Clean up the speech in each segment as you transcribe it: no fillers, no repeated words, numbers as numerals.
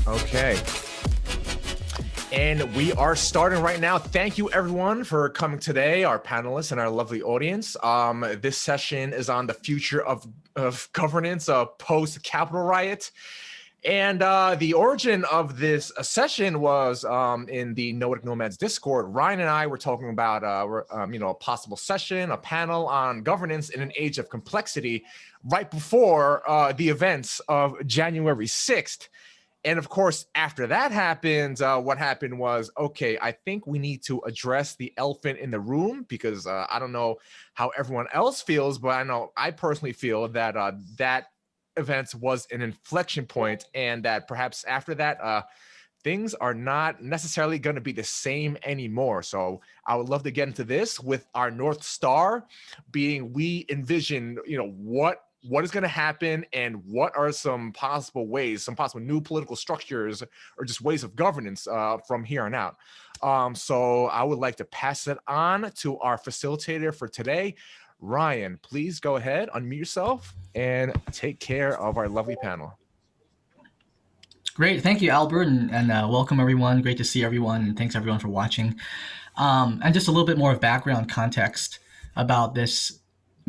Okay. And we are starting right now. Thank you, everyone, for coming today, our panelists and our lovely audience. This session is on the future of governance post-Capitol riot. And the origin of this session was in the Noetic Nomads Discord. Ryan and I were talking about a possible session, a panel on governance in an age of complexity right before the events of January 6th. And of course, after that happened, what happened was, okay, I think we need to address the elephant in the room, because I don't know how everyone else feels, but I know I personally feel that that event was an inflection point, and that perhaps after that, things are not necessarily going to be the same anymore. So I would love to get into this with our North Star being, we envision, what is going to happen, and what are some possible ways, some possible new political structures or just ways of governance from here on out. So I would like to pass it on to our facilitator for today. Ryan, please go ahead, unmute yourself, and take care of our lovely panel. Great. Thank you, Albert, and welcome, everyone. Great to see everyone, and thanks, everyone, for watching. And just a little bit more of background context about this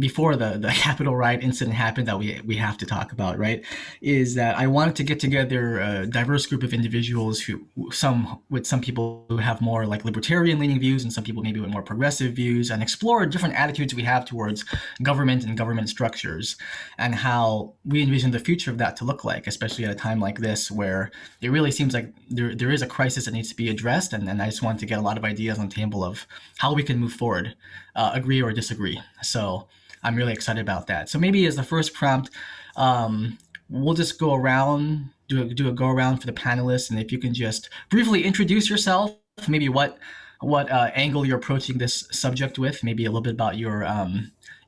before the Capitol riot incident happened that we have to talk about, right, is that I wanted to get together a diverse group of individuals some people who have more like libertarian leaning views, and some people maybe with more progressive views, and explore different attitudes we have towards government and government structures, and how we envision the future of that to look like, especially at a time like this where it really seems like there is a crisis that needs to be addressed. And I just wanted to get a lot of ideas on the table of how we can move forward, agree or disagree. So I'm really excited about that. So maybe as the first prompt, we'll just go around, do a go around for the panelists, and if you can just briefly introduce yourself, maybe what angle you're approaching this subject with, maybe a little bit about your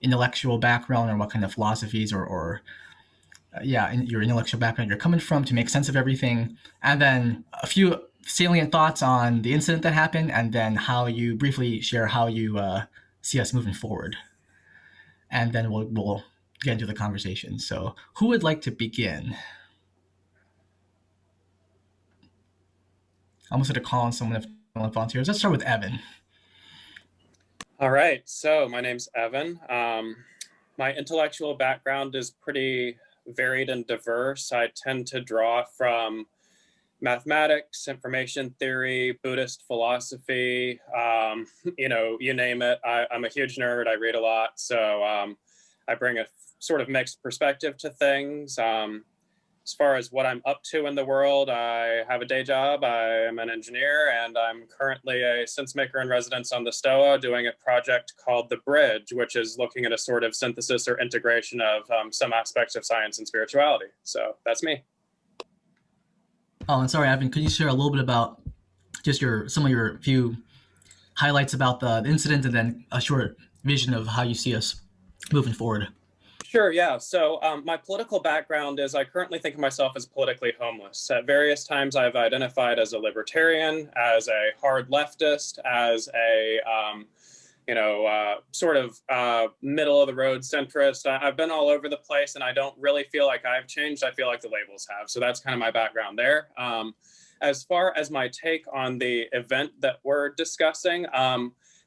intellectual background, or what kind of philosophies or your intellectual background you're coming from to make sense of everything, and then a few salient thoughts on the incident that happened, and then how you briefly share how you see us moving forward. And then we'll get into the conversation. So who would like to begin? I'm just going to call on someone if no one volunteers. Let's start with Evan. All right. So my name's Evan. My intellectual background is pretty varied and diverse. I tend to draw from mathematics, information theory, Buddhist philosophy, you name it. I'm a huge nerd. I read a lot. So I bring a sort of mixed perspective to things. As far as what I'm up to in the world, I have a day job. I am an engineer, and I'm currently a sense maker in residence on the STOA doing a project called The Bridge, which is looking at a sort of synthesis or integration of some aspects of science and spirituality. So that's me. Oh, and sorry, Evan, could you share a little bit about just some of your few highlights about the incident, and then a short vision of how you see us moving forward? Sure, yeah. So my political background is I currently think of myself as politically homeless. At various times, I've identified as a libertarian, as a hard leftist, as a sort of middle of the road centrist. I've been all over the place, and I don't really feel like I've changed. I feel like the labels have. So that's kind of my background there. As far as my take on the event that we're discussing,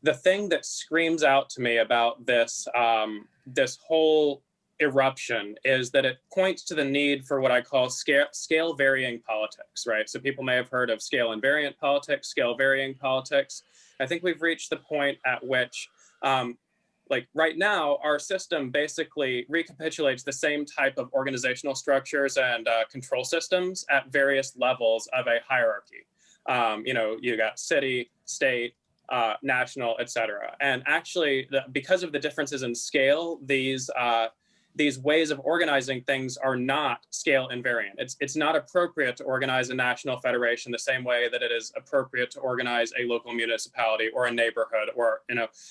the thing that screams out to me about this whole eruption is that it points to the need for what I call scale varying politics, right? So people may have heard of scale invariant politics, scale varying politics. I think we've reached the point at which, like right now, our system basically recapitulates the same type of organizational structures and control systems at various levels of a hierarchy. You got city, state, national, et cetera. And actually, because of the differences in scale, these ways of organizing things are not scale invariant. It's not appropriate to organize a national federation the same way that it is appropriate to organize a local municipality or a neighborhood, or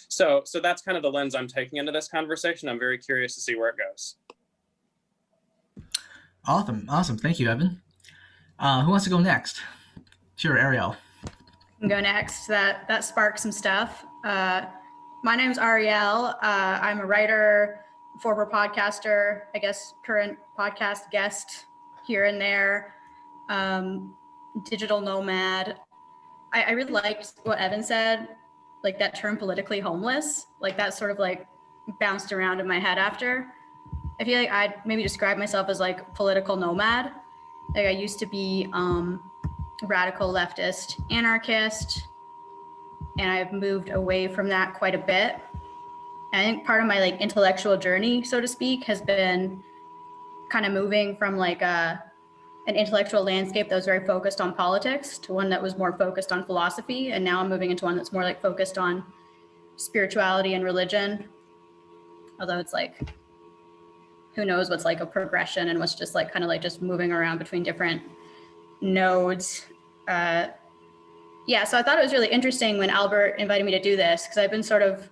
so that's kind of the lens I'm taking into this conversation. I'm very curious to see where it goes. Awesome. Thank you, Evan. Who wants to go next? Sure, Arielle. I can go next. That sparked some stuff. My name's Arielle. I'm a writer, former podcaster, I guess current podcast guest here and there. digital nomad. I really liked what Evan said, like that term politically homeless, like that sort of like bounced around in my head after. I feel like I'd maybe describe myself as like political nomad. Like I used to be radical leftist anarchist, and I've moved away from that quite a bit. And I think part of my like intellectual journey, so to speak, has been kind of moving from like an intellectual landscape that was very focused on politics to one that was more focused on philosophy. And now I'm moving into one that's more like focused on spirituality and religion. Although it's like, who knows what's like a progression and what's just like kind of like just moving around between different nodes. Yeah, so I thought it was really interesting when Albert invited me to do this, because I've been sort of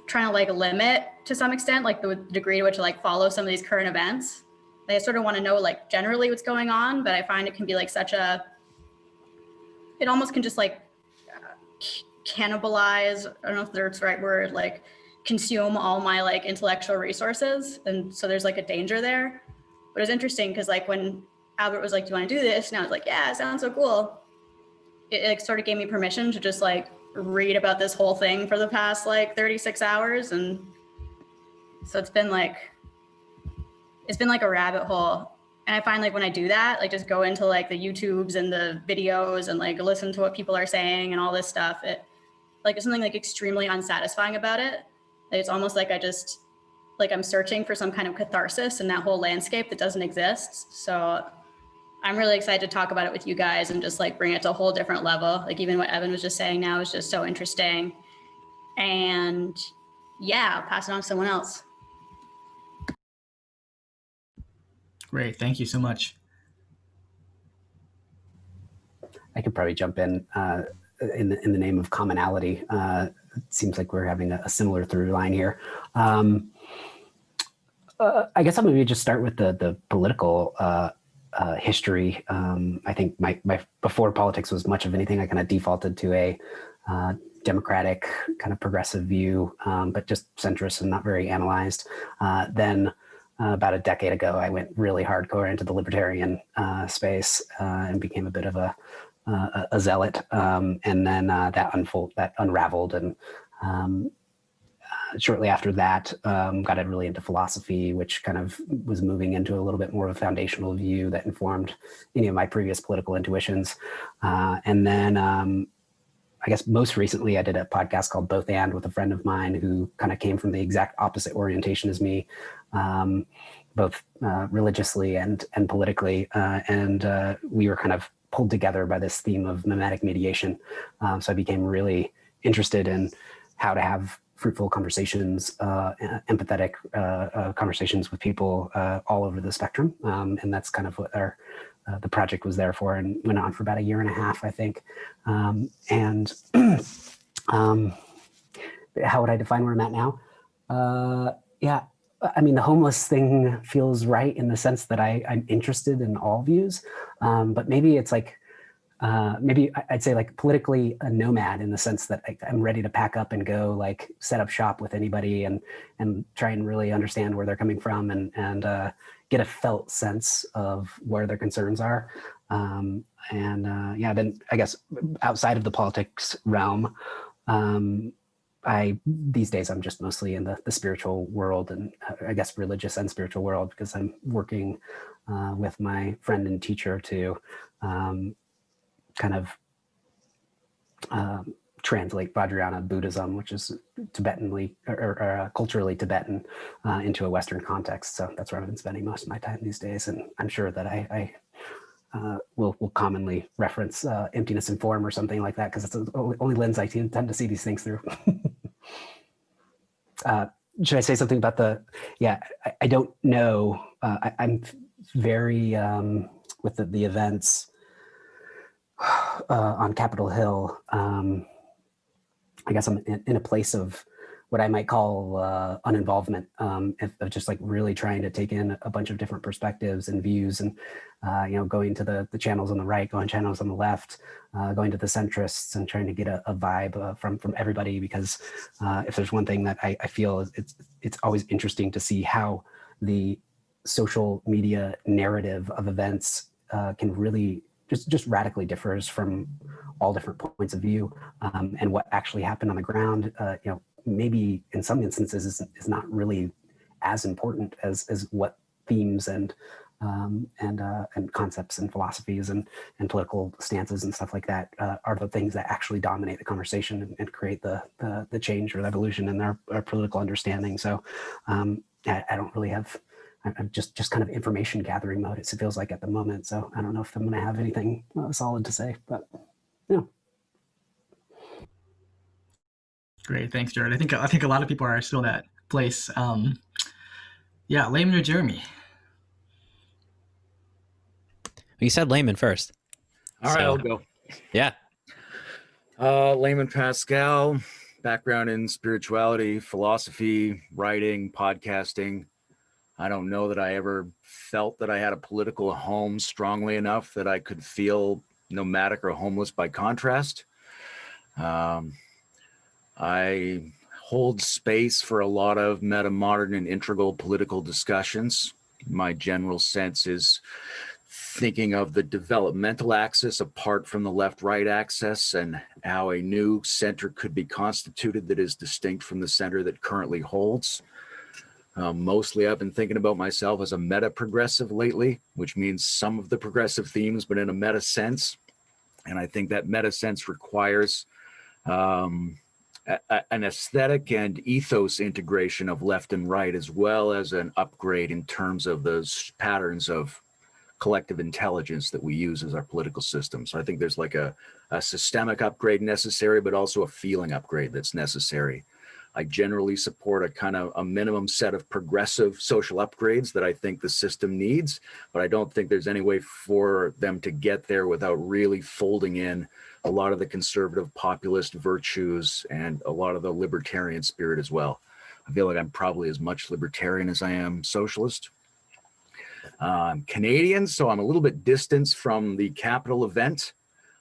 trying to like limit to some extent, like the degree to which I like follow some of these current events. I sort of want to know like generally what's going on, but I find it can be like it almost can just like cannibalize, I don't know if that's the right word, like consume all my like intellectual resources. And so there's like a danger there. But it's interesting because like when Albert was like, do you want to do this? And I was like, yeah, it sounds so cool. It like sort of gave me permission to just like read about this whole thing for the past like 36 hours. And so it's been like a rabbit hole. And I find like when I do that, like just go into like the YouTubes and the videos and like listen to what people are saying and all this stuff, it like there's something like extremely unsatisfying about it. Like, it's almost like I'm searching for some kind of catharsis in that whole landscape that doesn't exist. So I'm really excited to talk about it with you guys and just like bring it to a whole different level. Like even what Evan was just saying now is just so interesting. And yeah, I'll pass it on to someone else. Great, thank you so much. I could probably jump in the name of commonality. It seems like we're having a similar through line here. I guess I'll maybe just start with the political history. I think my before politics was much of anything, I kind of defaulted to a democratic kind of progressive view, but just centrist and not very analyzed. Then about a decade ago, I went really hardcore into the libertarian space and became a bit of a zealot. And then that unraveled. And shortly after that, got really into philosophy, which kind of was moving into a little bit more of a foundational view that informed any of my previous political intuitions. And then I guess most recently I did a podcast called Both And with a friend of mine who kind of came from the exact opposite orientation as me, both religiously and politically. And we were kind of pulled together by this theme of mimetic mediation. So I became really interested in how to have fruitful conversations, empathetic conversations with people all over the spectrum. And that's kind of what the project was there for, and went on for about 1.5 years, I think. And how would I define where I'm at now? Yeah, I mean, the homeless thing feels right in the sense that I'm interested in all views, but maybe it's like, maybe I'd say like politically a nomad in the sense that I'm ready to pack up and go like set up shop with anybody and try and really understand where they're coming from and get a felt sense of where their concerns are. Yeah, then I guess outside of the politics realm, these days I'm just mostly in the spiritual world, and I guess religious and spiritual world, because I'm working with my friend and teacher to kind of translate Vajrayana Buddhism, which is Tibetanly or culturally Tibetan, into a Western context. So that's where I've been spending most of my time these days. And I'm sure that I will commonly reference emptiness in form or something like that, because it's the only lens I tend to see these things through. Should I say something about I don't know. I'm very, with the events on Capitol Hill, I guess I'm in a place of what I might call uninvolvement, of just like really trying to take in a bunch of different perspectives and views, and going to the channels on the right, going channels on the left, going to the centrists, and trying to get a vibe from everybody, because if there's one thing that I feel it's always interesting to see how the social media narrative of events can really just radically differs from all different points of view, and what actually happened on the ground, maybe in some instances is not really as important as what themes and concepts and philosophies and political stances and stuff like that are the things that actually dominate the conversation and create the change or the evolution in our political understanding. So I don't really have. I'm just kind of information gathering mode. It feels like at the moment. So I don't know if I'm going to have anything solid to say, but yeah. Great, thanks, Jared. I think a lot of people are still in that place. Yeah, Layman or Jeremy? You said Layman first. All right, I'll go. Yeah. Layman Pascal, background in spirituality, philosophy, writing, podcasting. I don't know that I ever felt that I had a political home strongly enough that I could feel nomadic or homeless by contrast. I hold space for a lot of meta-modern and integral political discussions. My general sense is thinking of the developmental axis apart from the left-right axis and how a new center could be constituted that is distinct from the center that currently holds. Mostly I've been thinking about myself as a meta-progressive lately, which means some of the progressive themes, but in a meta sense. And I think that meta sense requires an aesthetic and ethos integration of left and right, as well as an upgrade in terms of those patterns of collective intelligence that we use as our political system. So I think there's like a systemic upgrade necessary, but also a feeling upgrade that's necessary. I generally support a kind of a minimum set of progressive social upgrades that I think the system needs, but I don't think there's any way for them to get there without really folding in a lot of the conservative populist virtues and a lot of the libertarian spirit as well. I feel like I'm probably as much libertarian as I am socialist. I'm Canadian, so I'm a little bit distanced from the capital event.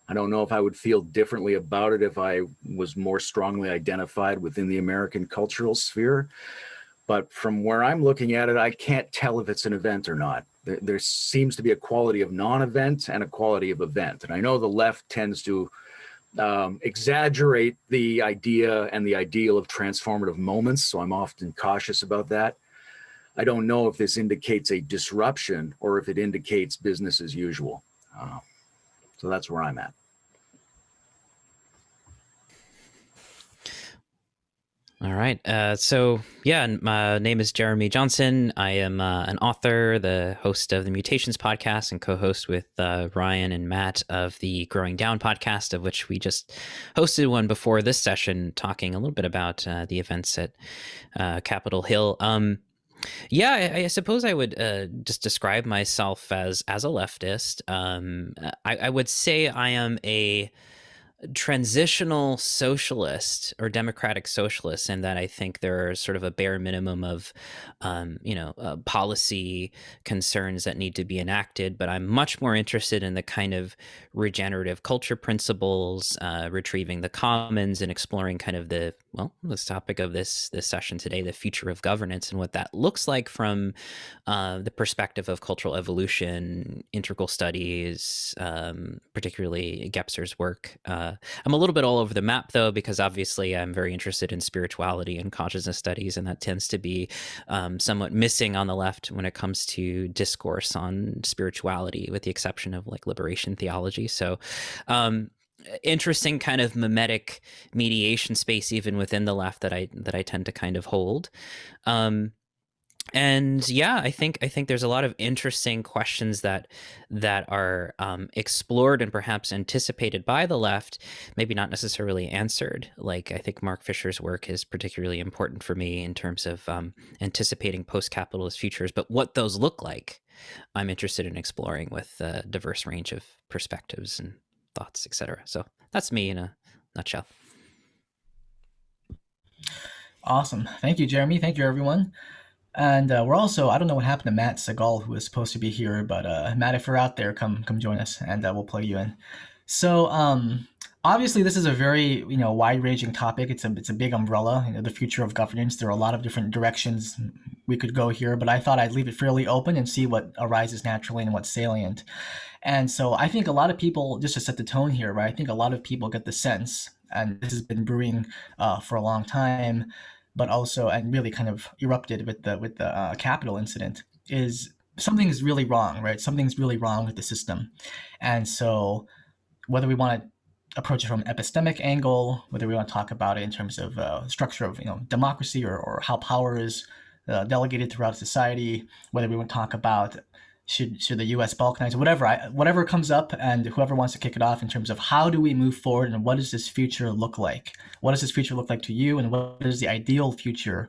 I don't know if I would feel differently about it if I was more strongly identified within the American cultural sphere. But from where I'm looking at it, I can't tell if it's an event or not. There seems to be a quality of non-event and a quality of event. And I know the left tends to exaggerate the idea and the ideal of transformative moments, so I'm often cautious about that. I don't know if this indicates a disruption or if it indicates business as usual. So that's where I'm at. All right. So yeah, my name is Jeremy Johnson. I am an author, the host of the Mutations podcast, and co-host with Ryan and Matt of the Growing Down podcast, of which we just hosted one before this session, talking a little bit about the events at Capitol Hill. Yeah, I suppose I would just describe myself as a leftist. I would say I am a transitional socialist or democratic socialist, in that I think there are sort of a bare minimum of, policy concerns that need to be enacted. But I'm much more interested in the kind of regenerative culture principles, retrieving the commons, and exploring kind of this topic of this session today, the future of governance, and what that looks like from the perspective of cultural evolution, integral studies, particularly Gebser's work. I'm a little bit all over the map, though, because obviously I'm very interested in spirituality and consciousness studies, and that tends to be somewhat missing on the left when it comes to discourse on spirituality, with the exception of like liberation theology. So interesting kind of mimetic mediation space even within the left that I tend to kind of hold. And yeah, I think there's a lot of interesting questions that are explored and perhaps anticipated by the left, maybe not necessarily answered. Like, I think Mark Fisher's work is particularly important for me in terms of anticipating post-capitalist futures. But what those look like, I'm interested in exploring with a diverse range of perspectives and thoughts, etc. So that's me in a nutshell. Awesome. Thank you, Jeremy. Thank you, everyone. And we're also, I don't know what happened to Matt Segall, who was supposed to be here, but Matt, if you're out there, come join us, and we'll plug you in. So obviously, this is a very wide-ranging topic. It's a big umbrella. The future of governance. There are a lot of different directions we could go here, but I thought I'd leave it fairly open and see what arises naturally and what's salient. And so I think a lot of people, just to set the tone here, right? I think a lot of people get the sense, and this has been brewing for a long time, but also and really kind of erupted with the Capitol incident, is something's really wrong, right? Something's really wrong with the system, and so whether we want to approach it from an epistemic angle, whether we want to talk about it in terms of structure of democracy or how power is delegated throughout society, whether we want to talk about should the U.S. balkanize, whatever comes up, and whoever wants to kick it off in terms of how do we move forward and what does this future look like? What does this future look like to you, and what is the ideal future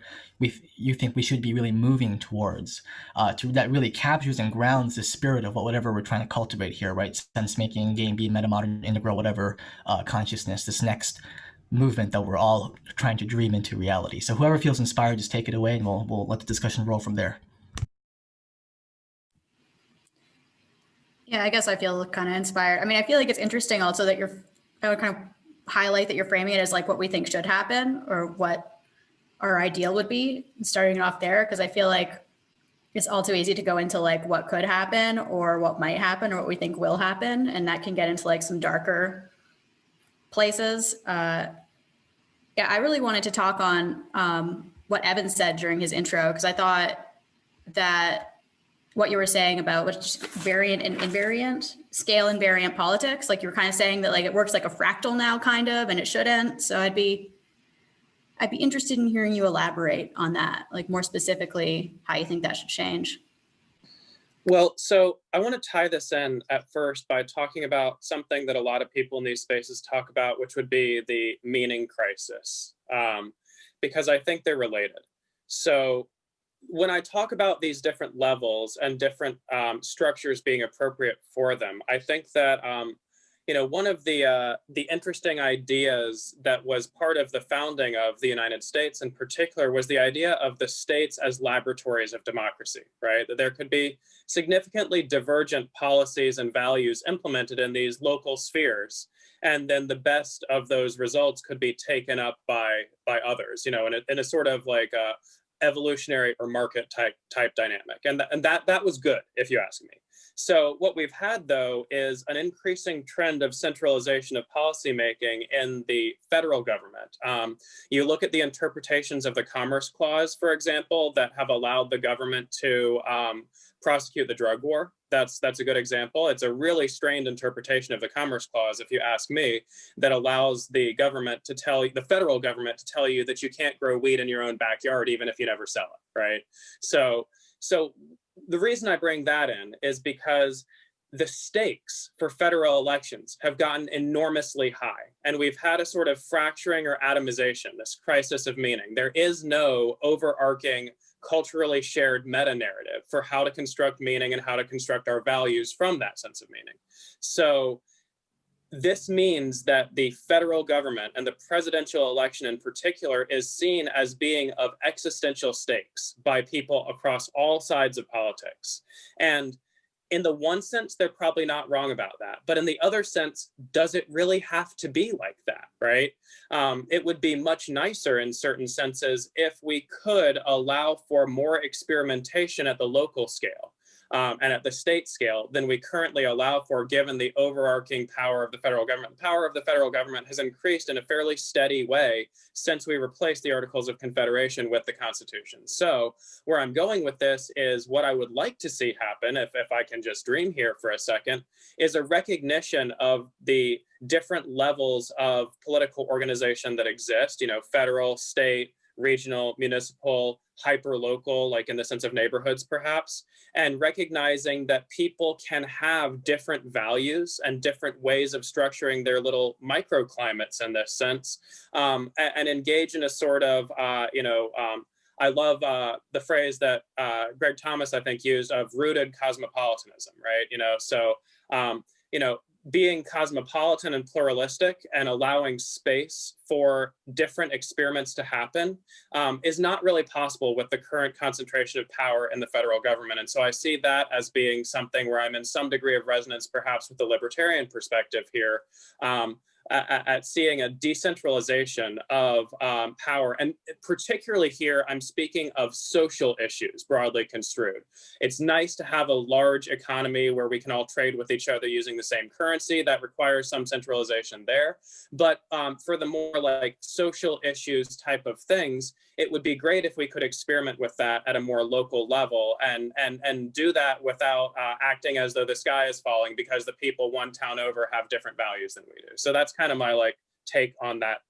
you think we should be really moving towards, that really captures and grounds the spirit of whatever we're trying to cultivate here, right? Sense making, game being, metamodern, integral, whatever consciousness, this next movement that we're all trying to dream into reality. So whoever feels inspired, just take it away, and we'll let the discussion roll from there. Yeah, I guess I feel kind of inspired. I mean, I feel like it's interesting also that I would kind of highlight that you're framing it as like what we think should happen or what our ideal would be, starting it off there, because I feel like it's all too easy to go into like what could happen or what might happen or what we think will happen. And that can get into like some darker places. Yeah, I really wanted to talk on what Evan said during his intro, because I thought that what you were saying about which variant and invariant, scale invariant politics, like you were kind of saying that like it works like a fractal now kind of, and it shouldn't. So I'd be interested in hearing you elaborate on that, like more specifically how you think that should change. Well, so I want to tie this in at first by talking about something that a lot of people in these spaces talk about, which would be the meaning crisis, because I think they're related. So when I talk about these different levels and different structures being appropriate for them, I think that one of the interesting ideas that was part of the founding of the United States in particular was the idea of the states as laboratories of democracy, right? That there could be significantly divergent policies and values implemented in these local spheres, and then the best of those results could be taken up by others, in a sort of like a evolutionary or market type dynamic. And that was good, if you ask me. So what we've had, though, is an increasing trend of centralization of policymaking in the federal government. You look at the interpretations of the Commerce Clause, for example, that have allowed the government to prosecute the drug war. That's a good example. It's a really strained interpretation of the Commerce Clause, if you ask me, that allows the federal government to tell you that you can't grow weed in your own backyard, even if you never sell it, right? So the reason I bring that in is because the stakes for federal elections have gotten enormously high, and we've had a sort of fracturing or atomization, this crisis of meaning. There is no overarching culturally shared meta-narrative for how to construct meaning and how to construct our values from that sense of meaning. So this means that the federal government and the presidential election in particular is seen as being of existential stakes by people across all sides of politics. And in the one sense, they're probably not wrong about that. But in the other sense, does it really have to be like that, right? It would be much nicer in certain senses if we could allow for more experimentation at the local scale. And at the state scale than we currently allow for, given the overarching power of the federal government. The power of the federal government has increased in a fairly steady way since we replaced the Articles of Confederation with the Constitution. So where I'm going with this is what I would like to see happen, if I can just dream here for a second, is a recognition of the different levels of political organization that exist, federal, state, regional, municipal, hyper-local, like in the sense of neighborhoods perhaps, and recognizing that people can have different values and different ways of structuring their little microclimates in this sense, and engage in a sort of, I love the phrase that Greg Thomas, I think, used of rooted cosmopolitanism, right? being cosmopolitan and pluralistic and allowing space for different experiments to happen is not really possible with the current concentration of power in the federal government. And so I see that as being something where I'm in some degree of resonance, perhaps with the libertarian perspective here, at seeing a decentralization of power. And particularly here, I'm speaking of social issues broadly construed. It's nice to have a large economy where we can all trade with each other using the same currency. That requires some centralization there. But for the more like social issues type of things, it would be great if we could experiment with that at a more local level and do that without acting as though the sky is falling because the people one town over have different values than we do. So that's kind of my like take on that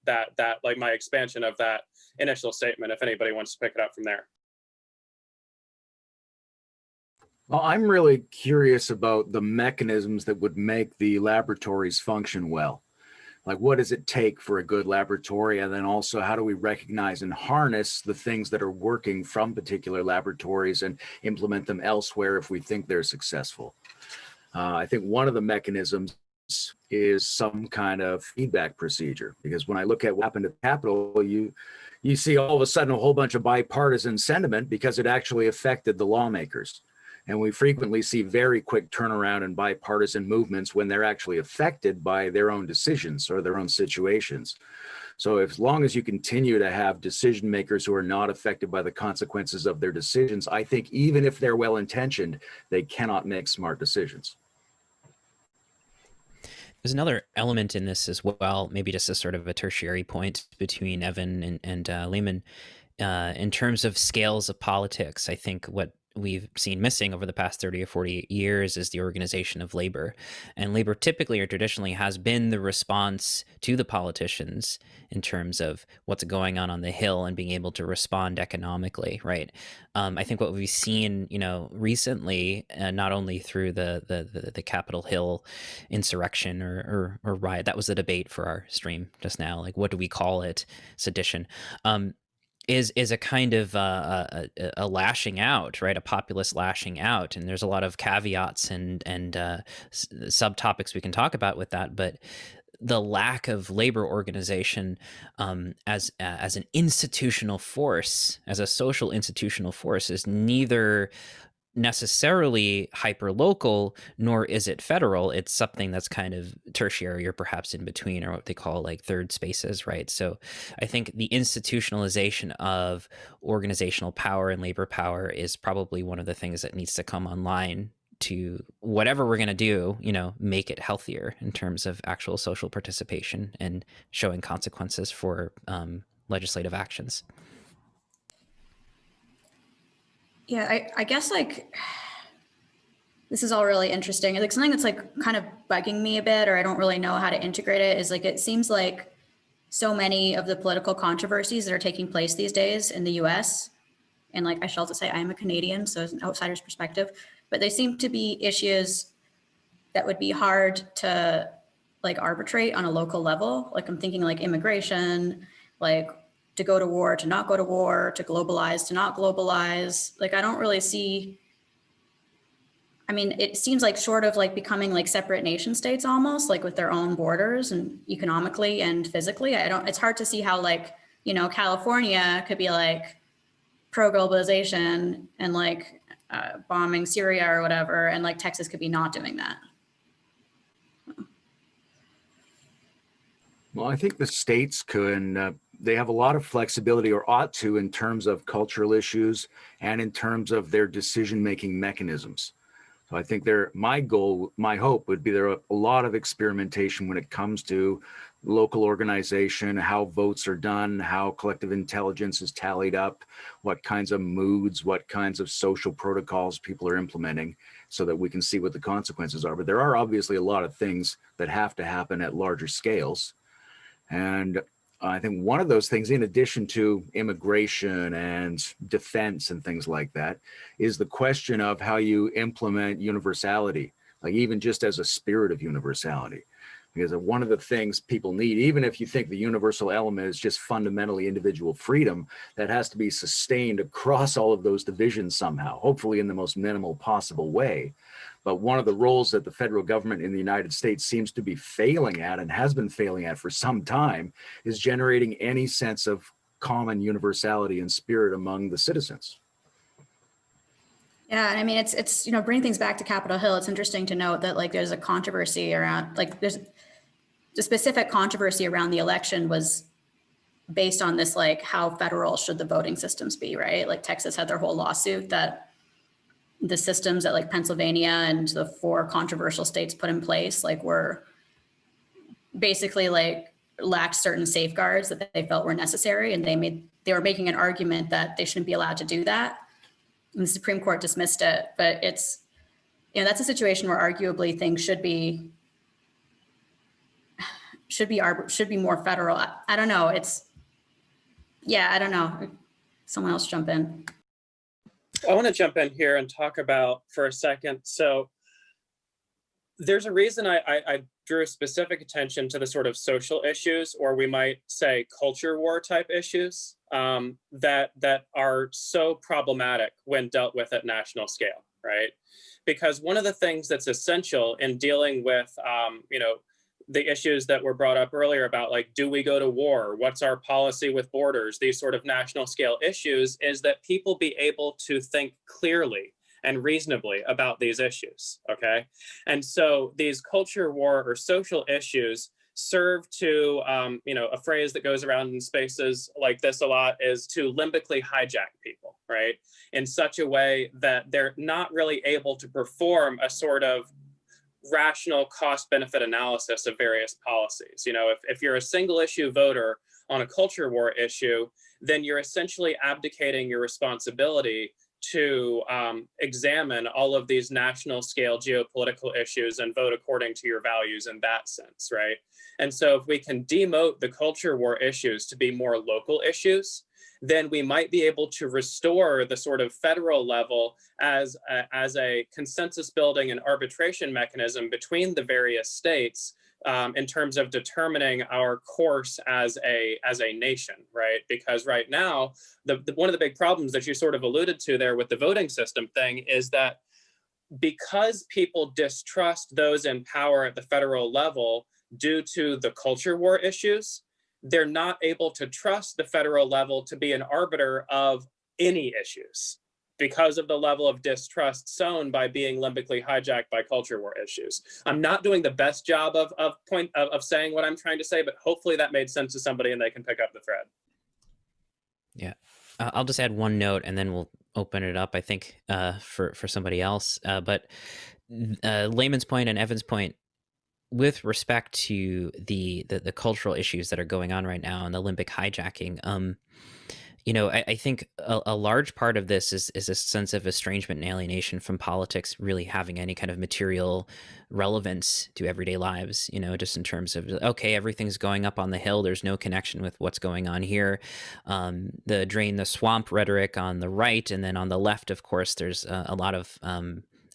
like my expansion of that initial statement, if anybody wants to pick it up from there. Well, I'm really curious about the mechanisms that would make the laboratories function well. Like, what does it take for a good laboratory? And then also, how do we recognize and harness the things that are working from particular laboratories and implement them elsewhere if we think they're successful? I think one of the mechanisms is some kind of feedback procedure, because when I look at what happened at the Capitol, you see all of a sudden a whole bunch of bipartisan sentiment because it actually affected the lawmakers. And we frequently see very quick turnaround in bipartisan movements when they're actually affected by their own decisions or their own situations. So as long as you continue to have decision makers who are not affected by the consequences of their decisions, I think even if they're well-intentioned, they cannot make smart decisions. There's another element in this as well, maybe just a sort of a tertiary point between Evan and Layman. In terms of scales of politics, I think what we've seen missing over the past 30 or 40 years is the organization of labor. And labor typically or traditionally has been the response to the politicians in terms of what's going on the Hill and being able to respond economically, right? I think what we've seen, recently, not only through the Capitol Hill insurrection or riot, that was the debate for our stream just now, like what do we call it, sedition, is a kind of a lashing out, right? A populist lashing out. And there's a lot of caveats and subtopics we can talk about with that. But the lack of labor organization as an institutional force, as a social institutional force, is neither necessarily hyper-local, nor is it federal. It's something that's kind of tertiary or perhaps in between, or what they call like third spaces, right? So I think the institutionalization of organizational power and labor power is probably one of the things that needs to come online to whatever we're going to do, make it healthier in terms of actual social participation and showing consequences for legislative actions. Yeah, I guess like this is all really interesting. Like something that's like kind of bugging me a bit, or I don't really know how to integrate it, is like it seems like so many of the political controversies that are taking place these days in the US, and like I shall have to say I am a Canadian, so it's an outsider's perspective, but they seem to be issues that would be hard to like arbitrate on a local level. Like I'm thinking like immigration, like to go to war, to not go to war, to globalize, to not globalize. Like, I don't really see, I mean, it seems like short of like becoming like separate nation states almost, like with their own borders and economically and physically. It's hard to see how like, California could be like pro-globalization and like bombing Syria or whatever, and like Texas could be not doing that. Well, I think the states can, they have a lot of flexibility, or ought to, in terms of cultural issues and in terms of their decision-making mechanisms. So I think my goal, my hope would be there are a lot of experimentation when it comes to local organization, how votes are done, how collective intelligence is tallied up, what kinds of moods, what kinds of social protocols people are implementing, so that we can see what the consequences are. But there are obviously a lot of things that have to happen at larger scales. And I think one of those things, in addition to immigration and defense and things like that, is the question of how you implement universality, like even just as a spirit of universality. Because one of the things people need, even if you think the universal element is just fundamentally individual freedom, that has to be sustained across all of those divisions somehow, hopefully in the most minimal possible way. But one of the roles that the federal government in the United States seems to be failing at, and has been failing at for some time, is generating any sense of common universality and spirit among the citizens. Yeah, and I mean, it's bringing things back to Capitol Hill. It's interesting to note that like there's a controversy around, like there's the specific controversy around the election was based on this, like how federal should the voting systems be, right? Like Texas had their whole lawsuit that the systems that like Pennsylvania and the 4 controversial states put in place, like were basically like lacked certain safeguards that they felt were necessary. And they were making an argument that they shouldn't be allowed to do that. And the Supreme Court dismissed it, but it's, that's a situation where arguably things should be more federal. I don't know. I don't know. Someone else jump in. I want to jump in here and talk about for a second. So there's a reason I drew specific attention to the sort of social issues, or we might say culture war type issues that are so problematic when dealt with at national scale, right? Because one of the things that's essential in dealing with, the issues that were brought up earlier about like, do we go to war? What's our policy with borders? These sort of national scale issues is that people be able to think clearly and reasonably about these issues, okay? And so these culture war or social issues serve to, a phrase that goes around in spaces like this a lot is to limbically hijack people, right? In such a way that they're not really able to perform a sort of rational cost-benefit analysis of various policies. If you're a single issue voter on a culture war issue, then you're essentially abdicating your responsibility to examine all of these national scale geopolitical issues and vote according to your values in that sense, right? And so if we can demote the culture war issues to be more local issues, then we might be able to restore the sort of federal level as a consensus building and arbitration mechanism between the various states in terms of determining our course as a nation, right? Because right now, one of the big problems that you sort of alluded to there with the voting system thing is that because people distrust those in power at the federal level due to the culture war issues, they're not able to trust the federal level to be an arbiter of any issues because of the level of distrust sown by being limbically hijacked by culture war issues. I'm not doing the best job of saying what I'm trying to say, but hopefully that made sense to somebody and they can pick up the thread. Yeah. I'll just add one note and then we'll open it up, I think, for somebody else. But Layman's point and Evan's point, with respect to the cultural issues that are going on right now and the limbic hijacking, I think a large part of this is a sense of estrangement and alienation from politics really having any kind of material relevance to everyday lives, just in terms of, okay, everything's going up on the hill. There's no connection with what's going on here. The drain the swamp rhetoric on the right. And then on the left, of course, there's a lot of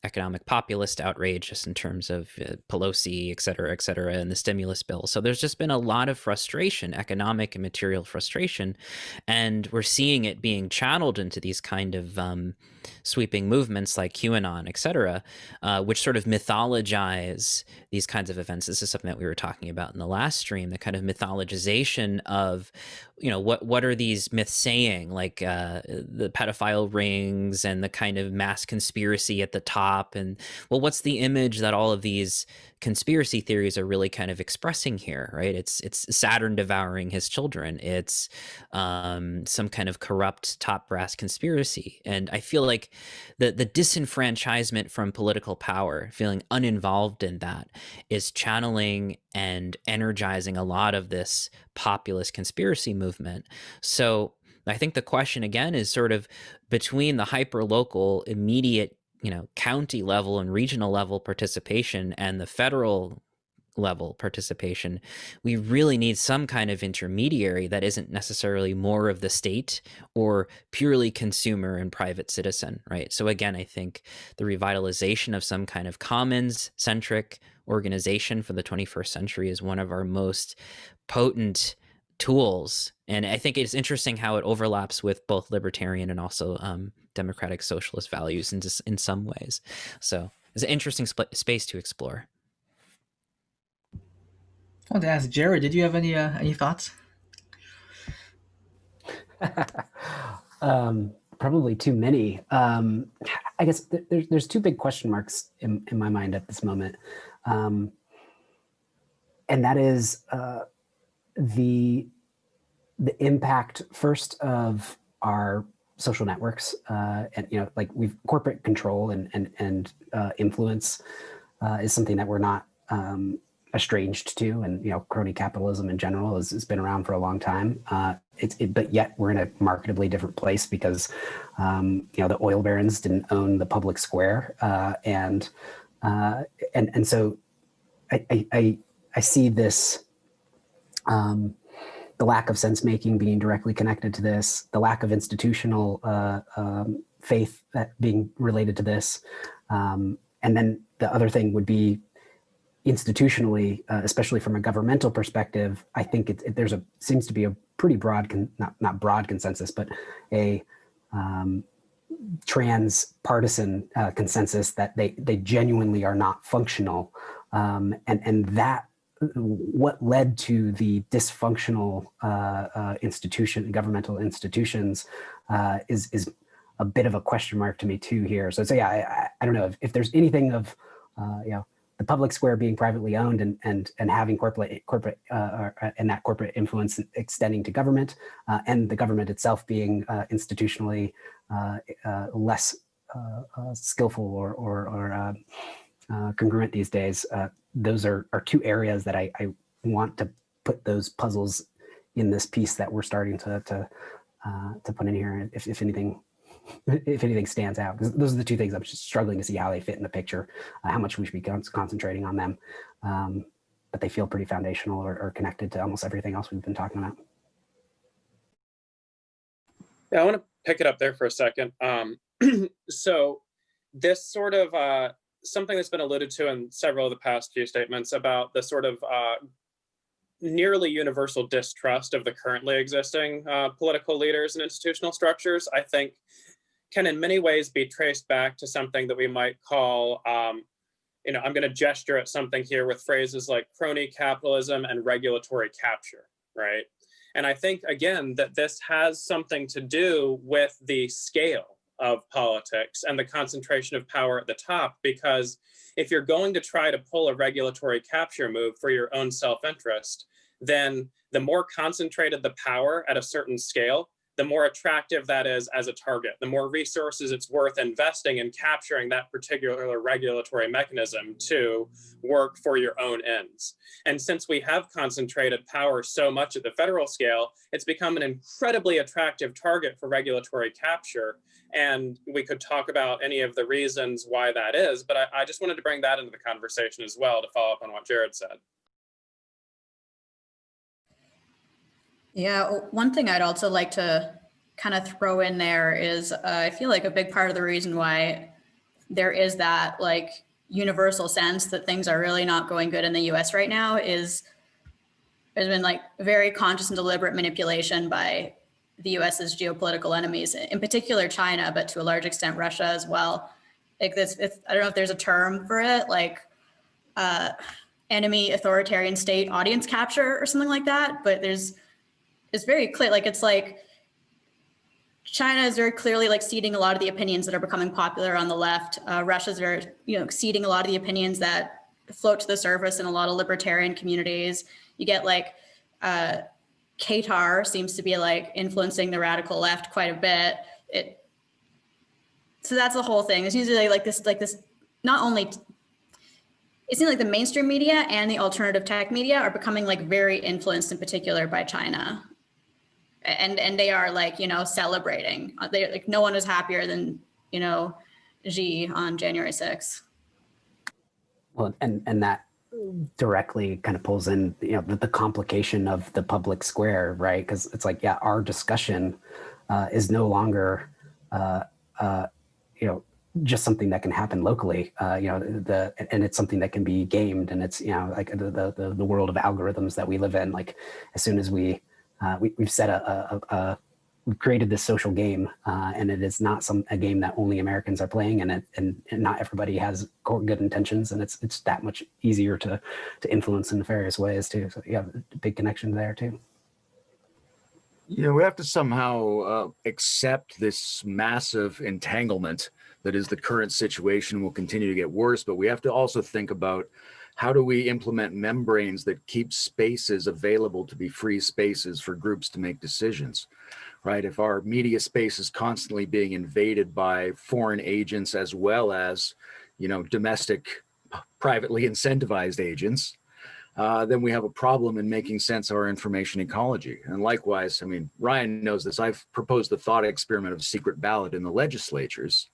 economic populist outrage just in terms of Pelosi, et cetera, and the stimulus bill. So there's just been a lot of frustration, economic and material frustration, and we're seeing it being channeled into these kind of sweeping movements like QAnon, et cetera, which sort of mythologize these kinds of events. This is something that we were talking about in the last stream, the kind of mythologization of, what are these myths saying, like the pedophile rings and the kind of mass conspiracy at the top. And well, what's the image that all of these conspiracy theories are really kind of expressing here, right? It's Saturn devouring his children. It's some kind of corrupt top brass conspiracy. And I feel like the disenfranchisement from political power, feeling uninvolved in that, is channeling and energizing a lot of this populist conspiracy movement. So I think the question again is sort of between the hyper-local, immediate, county level and regional level participation and the federal level participation. We really need some kind of intermediary that isn't necessarily more of the state or purely consumer and private citizen, right? So again, I think the revitalization of some kind of commons-centric organization for the 21st century is one of our most potent tools. And I think it's interesting how it overlaps with both libertarian and also democratic socialist values in some ways. So it's an interesting space to explore. I want to ask Jared, did you have any thoughts? Probably too many. I guess there's two big question marks in my mind at this moment. And that is the impact first of our social networks, and like we've corporate control and influence is something that we're not estranged to, and crony capitalism in general has been around for a long time. But yet we're in a markedly different place because the oil barons didn't own the public square, and so I see this. The lack of sense making being directly connected to this, the lack of institutional faith that being related to this, and then the other thing would be institutionally, especially from a governmental perspective. I think seems to be a pretty broad, not broad consensus, but a trans-partisan consensus that they genuinely are not functional, and that. What led to the dysfunctional governmental institutions is a bit of a question mark to me too here. So yeah, I don't know if there's anything of the public square being privately owned and having corporate and that corporate influence extending to government, and the government itself being institutionally less skillful or congruent these days. Those are two areas that I want to put those puzzles in this piece that we're starting to put in here. If anything stands out, because those are the two things I'm just struggling to see how they fit in the picture, how much we should be concentrating on them, but they feel pretty foundational or connected to almost everything else we've been talking about. Yeah, I want to pick it up there for a second. So this sort of something that's been alluded to in several of the past few statements about the sort of nearly universal distrust of the currently existing political leaders and institutional structures, I think can in many ways be traced back to something that we might call, I'm going to gesture at something here with phrases like crony capitalism and regulatory capture, right? And I think, again, that this has something to do with the scale of politics and the concentration of power at the top, because if you're going to try to pull a regulatory capture move for your own self-interest, then the more concentrated the power at a certain scale, the more attractive that is as a target, the more resources it's worth investing in capturing that particular regulatory mechanism to work for your own ends. And since we have concentrated power so much at the federal scale, it's become an incredibly attractive target for regulatory capture. And we could talk about any of the reasons why that is, but I just wanted to bring that into the conversation as well to follow up on what Jared said. Yeah, one thing I'd also like to kind of throw in there is I feel like a big part of the reason why there is that like universal sense that things are really not going good in the US right now is there's been like very conscious and deliberate manipulation by the US's geopolitical enemies, in particular China, but to a large extent Russia as well. Like this, I don't know if there's a term for it, like enemy authoritarian state audience capture or something like that, but it's very clear, like it's like China is very clearly like seeding a lot of the opinions that are becoming popular on the left. Russia's very, seeding a lot of the opinions that float to the surface in a lot of libertarian communities. You get like Qatar seems to be like influencing the radical left quite a bit. So that's the whole thing. It's usually like this, not only, it seems like the mainstream media and the alternative tech media are becoming like very influenced in particular by China. And they are like, celebrating. They like no one is happier than, Xi on January 6th. Well, and that directly kind of pulls in, the complication of the public square, right? Because it's like, yeah, our discussion is no longer, just something that can happen locally, and it's something that can be gamed, and it's, like the world of algorithms that we live in. Like, as soon as we've set we've created this social game, and it is not a game that only Americans are playing, and not everybody has good intentions, and it's that much easier to influence in nefarious ways too. So you have a big connection there too. We have to somehow accept this massive entanglement that is the current situation, will continue to get worse, but we have to also think about how do we implement membranes that keep spaces available to be free spaces for groups to make decisions, right? If our media space is constantly being invaded by foreign agents as well as, domestic, privately incentivized agents, then we have a problem in making sense of our information ecology. And likewise, Ryan knows this, I've proposed the thought experiment of secret ballot in the legislatures,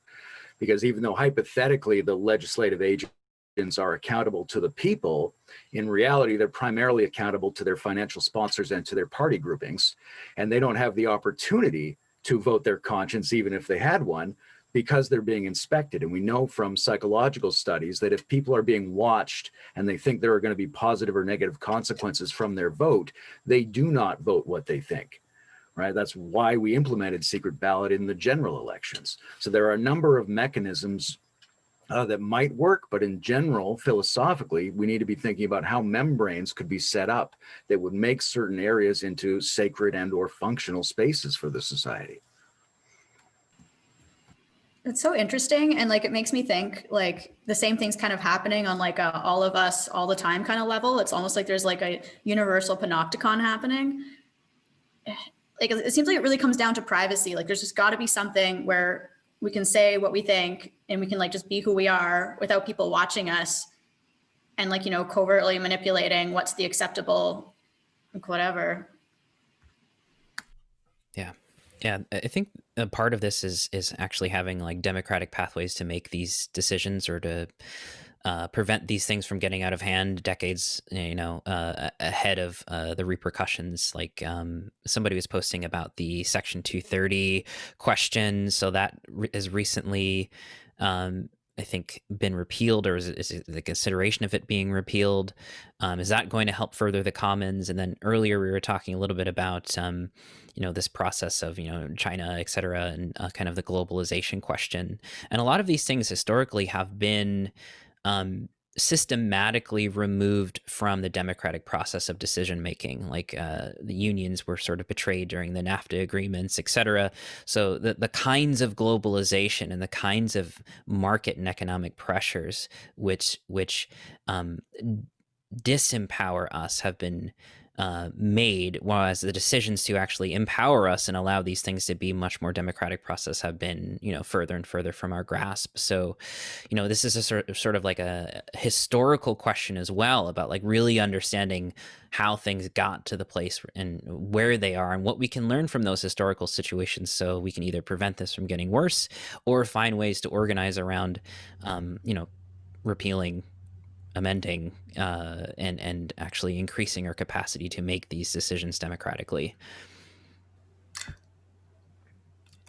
because even though hypothetically the legislative agents are accountable to the people, in reality, they're primarily accountable to their financial sponsors and to their party groupings. And they don't have the opportunity to vote their conscience, even if they had one, because they're being inspected. And we know from psychological studies that if people are being watched and they think there are going to be positive or negative consequences from their vote, they do not vote what they think. Right? That's why we implemented secret ballot in the general elections. So there are a number of mechanisms that might work, but in general, philosophically, we need to be thinking about how membranes could be set up that would make certain areas into sacred and or functional spaces for the society. It's so interesting. And like, it makes me think like the same thing's kind of happening on like a all of us all the time kind of level. It's almost like there's like a universal panopticon happening. Like, it seems like it really comes down to privacy. Like, there's just got to be something where we can say what we think and we can like just be who we are without people watching us and like, covertly manipulating what's the acceptable, like, whatever. Yeah, I think a part of this is actually having like democratic pathways to make these decisions, or to prevent these things from getting out of hand decades, ahead of the repercussions. Like somebody was posting about the Section 230 question. So that is recently, I think, been repealed, or is the consideration of it being repealed? Is that going to help further the commons? And then earlier we were talking a little bit about, this process of, China, et cetera, and kind of the globalization question. And a lot of these things historically have been systematically removed from the democratic process of decision making. Like the unions were sort of betrayed during the NAFTA agreements, et cetera. So the kinds of globalization and the kinds of market and economic pressures which disempower us have been made, whereas the decisions to actually empower us and allow these things to be much more democratic process have been, further and further from our grasp. So, this is a sort of like a historical question as well, about like really understanding how things got to the place and where they are and what we can learn from those historical situations, so we can either prevent this from getting worse or find ways to organize around, repealing, amending, and actually increasing our capacity to make these decisions democratically.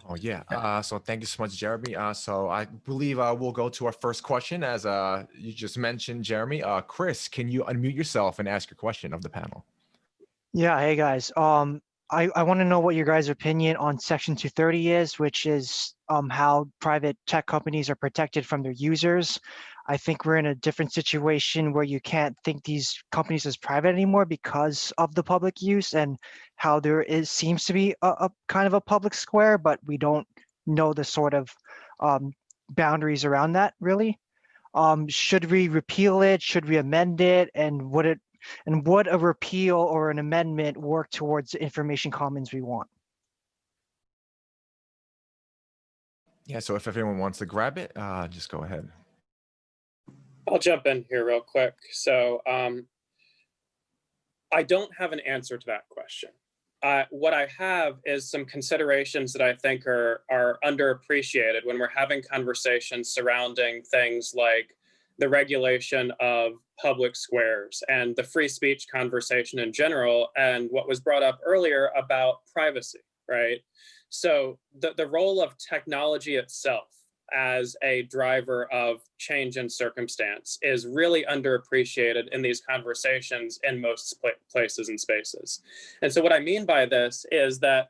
Oh yeah. So thank you so much, Jeremy. So I believe we'll go to our first question, as you just mentioned, Jeremy. Chris, can you unmute yourself and ask your question of the panel? Yeah. Hey guys. I want to know what your guys' opinion on Section 230 is, which is how private tech companies are protected from their users. I think we're in a different situation where you can't think these companies as private anymore because of the public use, and how there seems to be a kind of a public square, but we don't know the sort of boundaries around that really. Should we repeal it? Should we amend it? And would a repeal or an amendment work towards the information commons we want? Yeah, so if everyone wants to grab it, just go ahead. I'll jump in here real quick. So I don't have an answer to that question. What I have is some considerations that I think are underappreciated when we're having conversations surrounding things like the regulation of public squares and the free speech conversation in general, and what was brought up earlier about privacy, right? So the role of technology itself as a driver of change in circumstance is really underappreciated in these conversations in most places and spaces. And so what I mean by this is that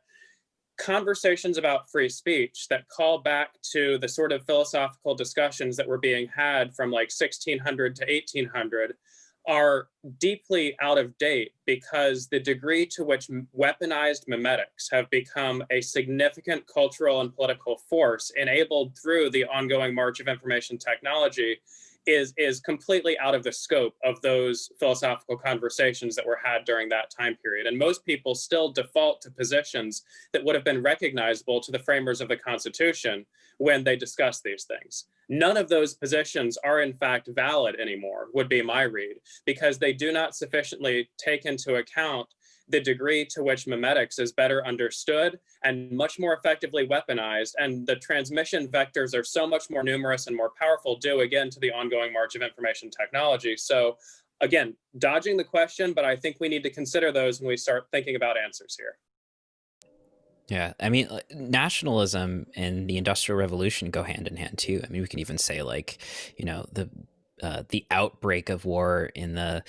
conversations about free speech that call back to the sort of philosophical discussions that were being had from like 1600 to 1800 are deeply out of date, because the degree to which weaponized memetics have become a significant cultural and political force enabled through the ongoing march of information technology is completely out of the scope of those philosophical conversations that were had during that time period. And most people still default to positions that would have been recognizable to the framers of the Constitution when they discuss these things. None of those positions are in fact valid anymore, would be my read, because they do not sufficiently take into account the degree to which memetics is better understood and much more effectively weaponized, and the transmission vectors are so much more numerous and more powerful due again to the ongoing march of information technology. So again, dodging the question, but I think we need to consider those when we start thinking about answers here. Yeah, I mean, nationalism and the Industrial Revolution go hand in hand too. I mean, we can even say like, you know, the outbreak of war in the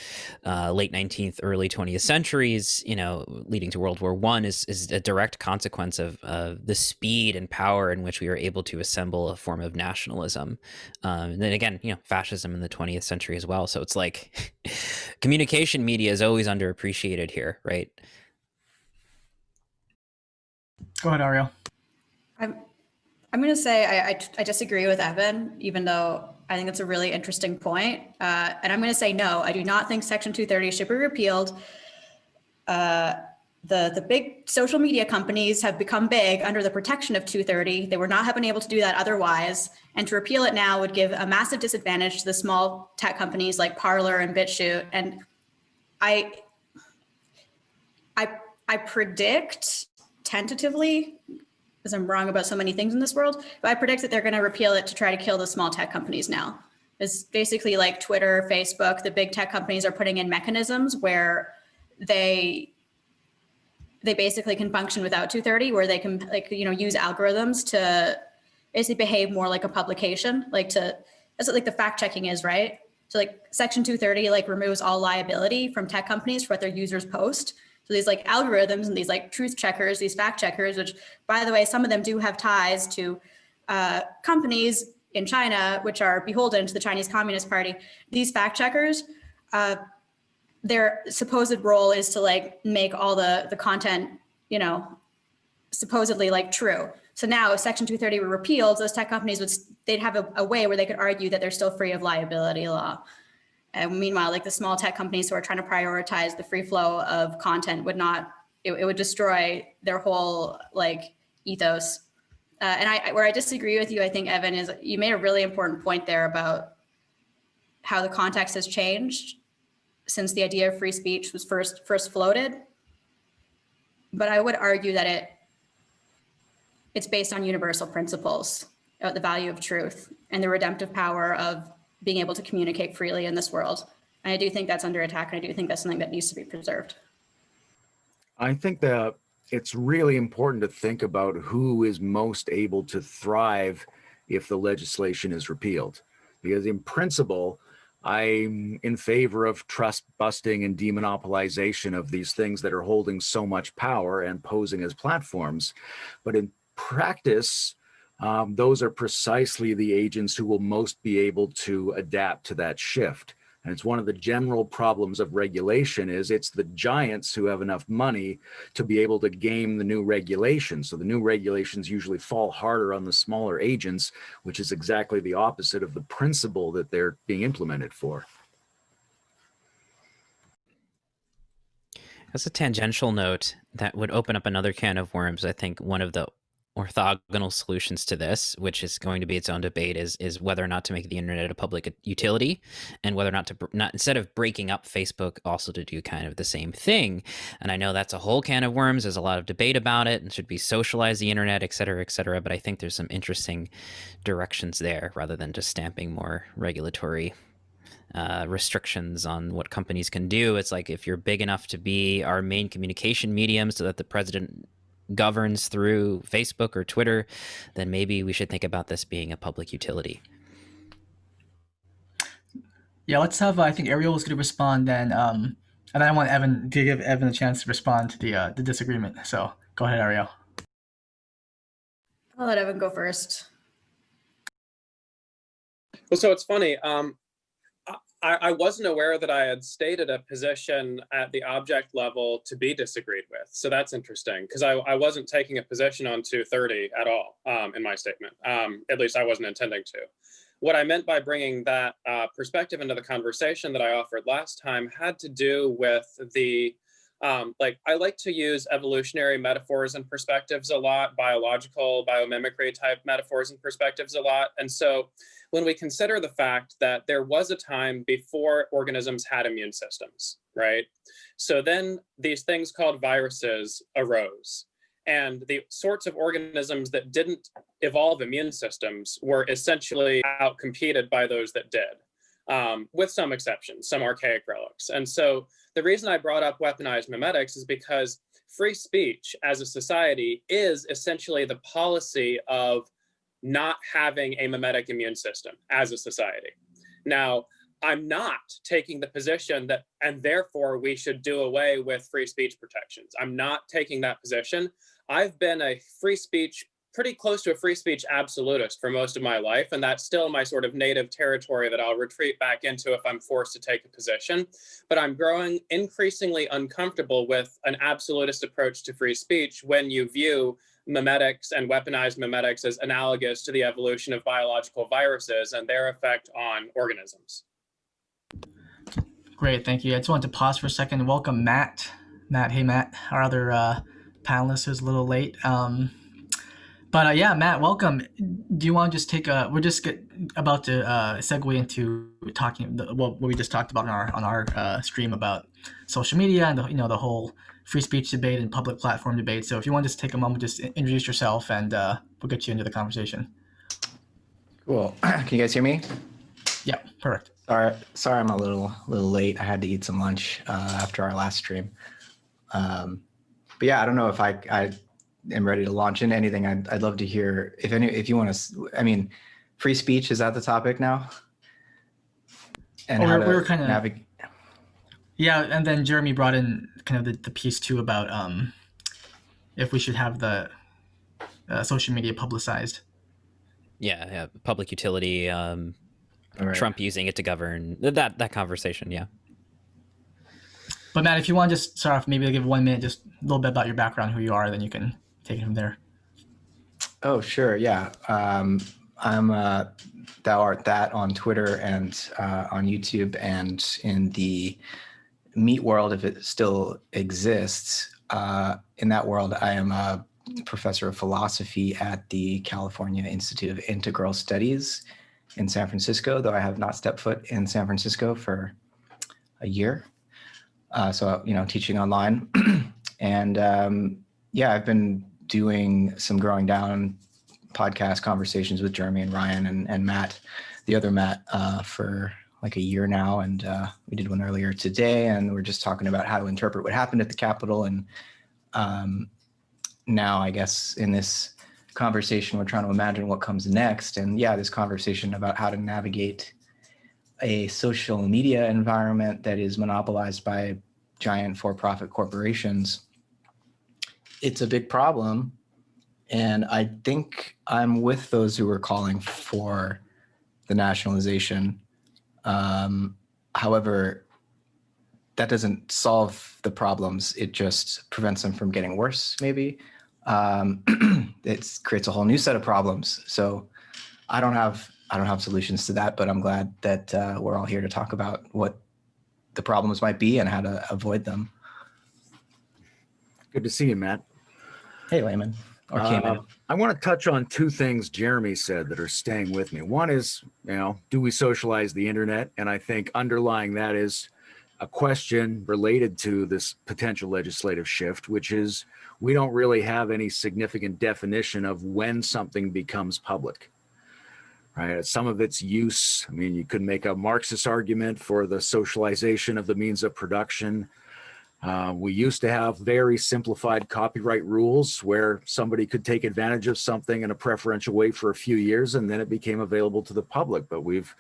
late 19th, early 20th centuries, you know, leading to World War I is a direct consequence of the speed and power in which we were able to assemble a form of nationalism. And then again, you know, fascism in the 20th century as well. So it's like communication media is always underappreciated here, right? Go ahead, Arielle. I'm going to say I disagree with Evan, even though I think it's a really interesting point. And I'm going to say no, I do not think Section 230 should be repealed. The big social media companies have become big under the protection of 230. They would not have been able to do that otherwise. And to repeal it now would give a massive disadvantage to the small tech companies like Parler and BitChute. And I predict tentatively, because I'm wrong about so many things in this world, but I predict that they're going to repeal it to try to kill the small tech companies now. It's basically like Twitter, Facebook, the big tech companies are putting in mechanisms where they basically can function without 230, where they can, like, you know, use algorithms to basically behave more like a publication, that's what like the fact checking is, right? So like Section 230 like removes all liability from tech companies for what their users post. So these like algorithms and these like truth checkers, these fact checkers, which by the way, some of them do have ties to companies in China, which are beholden to the Chinese Communist Party. These fact checkers, their supposed role is to like make all the content, you know, supposedly like true. So now if Section 230 were repealed, those tech companies they'd have a way where they could argue that they're still free of liability law. And meanwhile, like the small tech companies who are trying to prioritize the free flow of content would not, it would destroy their whole like ethos. And where I disagree with you, I think, Evan, is you made a really important point there about how the context has changed since the idea of free speech was first floated. But I would argue that it's based on universal principles about the value of truth and the redemptive power of being able to communicate freely in this world. And I do think that's under attack, and I do think that's something that needs to be preserved. I think that it's really important to think about who is most able to thrive if the legislation is repealed. Because in principle, I'm in favor of trust busting and demonopolization of these things that are holding so much power and posing as platforms. But in practice, those are precisely the agents who will most be able to adapt to that shift. And it's one of the general problems of regulation is it's the giants who have enough money to be able to game the new regulations. So the new regulations usually fall harder on the smaller agents, which is exactly the opposite of the principle that they're being implemented for. That's a tangential note that would open up another can of worms. I think one of the orthogonal solutions to this, which is going to be its own debate, is whether or not to make the internet a public utility, and whether or not to instead of breaking up Facebook, also to do kind of the same thing. And I know that's a whole can of worms. There's a lot of debate about it, and should we socialize the internet, et cetera, et cetera. But I think there's some interesting directions there, rather than just stamping more regulatory restrictions on what companies can do. It's like, if you're big enough to be our main communication medium so that the president governs through Facebook or Twitter, then maybe we should think about this being a public utility. Yeah, let's have, I think Arielle is going to respond then. And I want Evan to give Evan a chance to respond to the disagreement. So go ahead, Arielle. I'll let Evan go first. Well, so it's funny. I wasn't aware that I had stated a position at the object level to be disagreed with. So that's interesting, because I wasn't taking a position on 230 at all in my statement. At least I wasn't intending to. What I meant by bringing that perspective into the conversation that I offered last time had to do with the, I like to use evolutionary metaphors and perspectives a lot, biological, biomimicry type metaphors and perspectives a lot. And so when we consider the fact that there was a time before organisms had immune systems, right? So then these things called viruses arose. And the sorts of organisms that didn't evolve immune systems were essentially outcompeted by those that did, with some exceptions, some archaic relics. And so the reason I brought up weaponized mimetics is because free speech as a society is essentially the policy of not having a mimetic immune system as a society. Now, I'm not taking the position that, and therefore we should do away with free speech protections. I'm not taking that position. I've been a free speech, pretty close to a free speech absolutist for most of my life, and that's still my sort of native territory that I'll retreat back into if I'm forced to take a position. But I'm growing increasingly uncomfortable with an absolutist approach to free speech when you view mimetics and weaponized mimetics as analogous to the evolution of biological viruses and their effect on organisms. Great, thank you. I just wanted to pause for a second and welcome Matt. Hey Matt, our other panelist who's a little late. Yeah, Matt, welcome. Do you want to just we're just about to segue into talking what we just talked about on our stream about social media and the whole free speech debate and public platform debate. So if you want to just take a moment, just introduce yourself, and we'll get you into the conversation. Cool. Can you guys hear me? Yeah, perfect. Sorry, I'm a little late. I had to eat some lunch after our last stream. But yeah, I don't know if I am ready to launch into anything. I'd love to hear if you want to. I mean, free speech, is that the topic now? And we how were kind of navigate. Yeah, and then Jeremy brought in kind of the piece too about if we should have the social media publicized. Yeah, public utility. Right. Trump using it to govern that conversation. Yeah. But Matt, if you want to just start off, maybe give 1 minute, just a little bit about your background, who you are, then you can take it from there. Oh, sure. Yeah. I'm Thou Art That on Twitter and on YouTube, and in the meat world, if it still exists. In that world, I am a professor of philosophy at the California Institute of Integral Studies in San Francisco, though I have not stepped foot in San Francisco for a year. So, teaching online. And I've been doing some Growing Down podcast conversations with Jeremy and Ryan and Matt, the other Matt, for like a year now. And we did one earlier today, and we're just talking about how to interpret what happened at the Capitol. And now, I guess, in this conversation, we're trying to imagine what comes next. And this conversation about how to navigate a social media environment that is monopolized by giant for-profit corporations. It's a big problem. And I think I'm with those who are calling for the nationalization. However, that doesn't solve the problems. It just prevents them from getting worse, maybe. It creates a whole new set of problems. So I don't have solutions to that, but I'm glad that we're all here to talk about what the problems might be and how to avoid them. Good to see you, Matt. Hey, Layman. Or Cayman. I want to touch on two things Jeremy said that are staying with me. One is, do we socialize the internet? And I think underlying that is a question related to this potential legislative shift, which is we don't really have any significant definition of when something becomes public, right? Some of its use, I mean, you could make a Marxist argument for the socialization of the means of production. We used to have very simplified copyright rules where somebody could take advantage of something in a preferential way for a few years, and then it became available to the public. But we've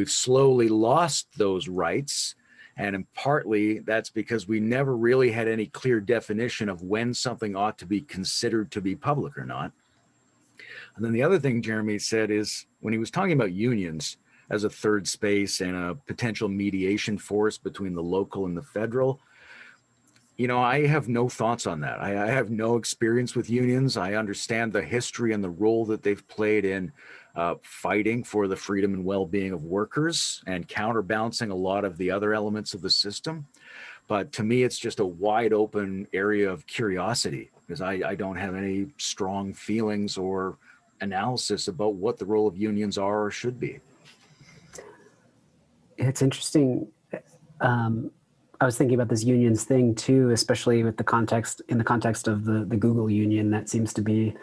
slowly lost those rights. And partly that's because we never really had any clear definition of when something ought to be considered to be public or not. And then the other thing Jeremy said is when he was talking about unions as a third space and a potential mediation force between the local and the federal, you know, I have no thoughts on that. I have no experience with unions. I understand the history and the role that they've played in fighting for the freedom and well-being of workers and counterbalancing a lot of the other elements of the system. But to me, it's just a wide open area of curiosity because I don't have any strong feelings or analysis about what the role of unions are or should be. It's interesting. I was thinking about this unions thing too, especially with the context of the Google union that seems to be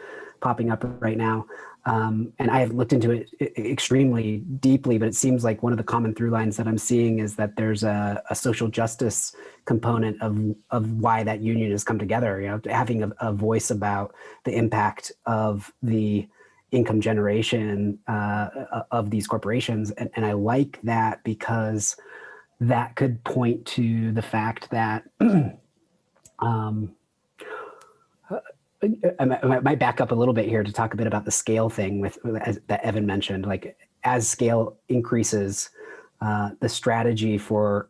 popping up right now. And I have looked into it extremely deeply, but it seems like one of the common through lines that I'm seeing is that there's a social justice component of why that union has come together, you know, having a voice about the impact of the income generation of these corporations. And I like that because that could point to the fact that I might back up a little bit here to talk a bit about the scale thing that Evan mentioned. Like as scale increases, the strategy for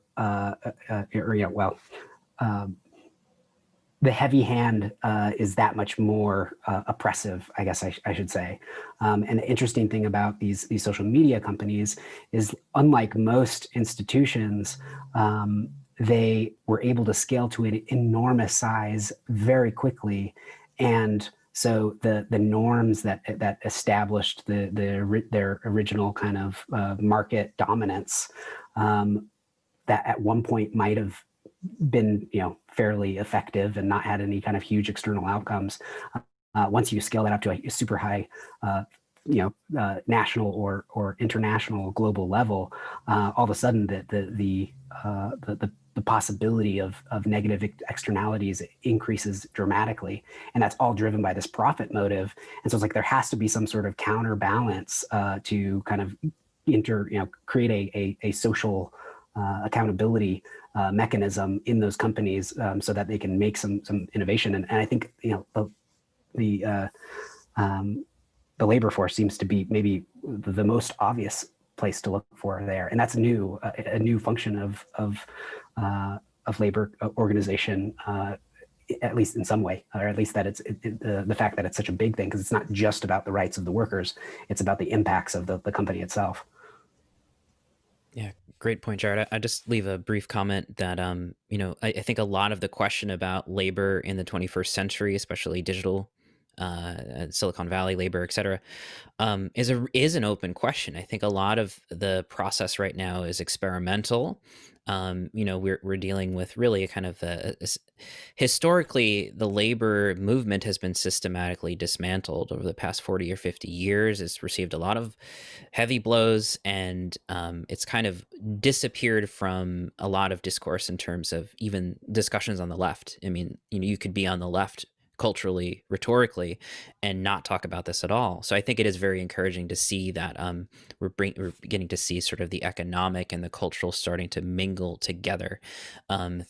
the heavy hand is that much more oppressive, I guess I should say. And the interesting thing about these social media companies is, unlike most institutions, they were able to scale to an enormous size very quickly. And so the norms that established their original kind of market dominance that at one point might have been, you know, fairly effective and not had any kind of huge external outcomes. Once you scale that up to a super high, national or international global level, all of a sudden the possibility of negative externalities increases dramatically, and that's all driven by this profit motive. And so it's like there has to be some sort of counterbalance to kind of create a social accountability mechanism in those companies so that they can make some innovation. And I think, you know, the labor force seems to be maybe the most obvious place to look for there, and that's a new function of labor organization, at least in some way, or at least that the fact that it's such a big thing, because it's not just about the rights of the workers, it's about the impacts of the company itself. Yeah, great point, Jared. I just leave a brief comment that, I think a lot of the question about labor in the 21st century, especially digital, Silicon Valley labor, et cetera, is an open question. I think a lot of the process right now is experimental. We're dealing with really a kind of historically, the labor movement has been systematically dismantled over the past 40 or 50 years. It's received a lot of heavy blows, and it's kind of disappeared from a lot of discourse in terms of even discussions on the left. I mean, you could be on the left culturally, rhetorically, and not talk about this at all. So I think it is very encouraging to see that we're beginning to see sort of the economic and the cultural starting to mingle together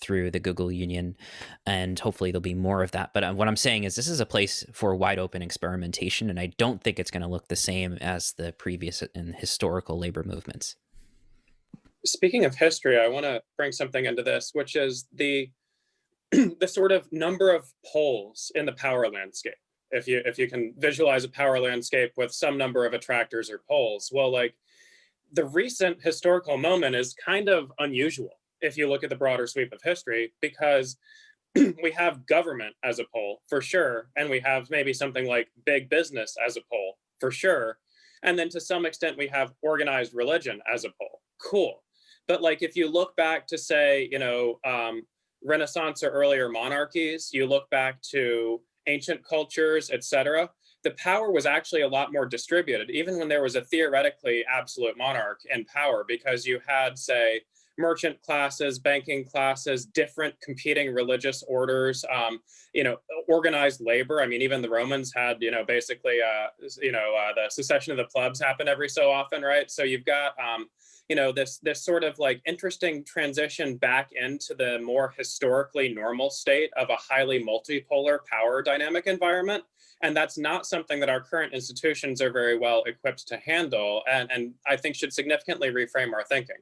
through the Google Union, and hopefully there'll be more of that. But what I'm saying is this is a place for wide open experimentation, and I don't think it's going to look the same as the previous and historical labor movements. Speaking of history, I want to bring something into this, which is the sort of number of poles in the power landscape. If you can visualize a power landscape with some number of attractors or poles, well, like the recent historical moment is kind of unusual if you look at the broader sweep of history, because we have government as a pole for sure, and we have maybe something like big business as a pole for sure, and then to some extent we have organized religion as a pole. Cool. But like if you look back to say, Renaissance or earlier monarchies, you look back to ancient cultures, etc., the power was actually a lot more distributed, even when there was a theoretically absolute monarch in power, because you had, say, merchant classes, banking classes, different competing religious orders, organized labor. I mean, even the Romans had, basically, the secession of the plebs happen every so often, right? So you've got, this sort of like interesting transition back into the more historically normal state of a highly multipolar power dynamic environment. And that's not something that our current institutions are very well equipped to handle, and I think should significantly reframe our thinking.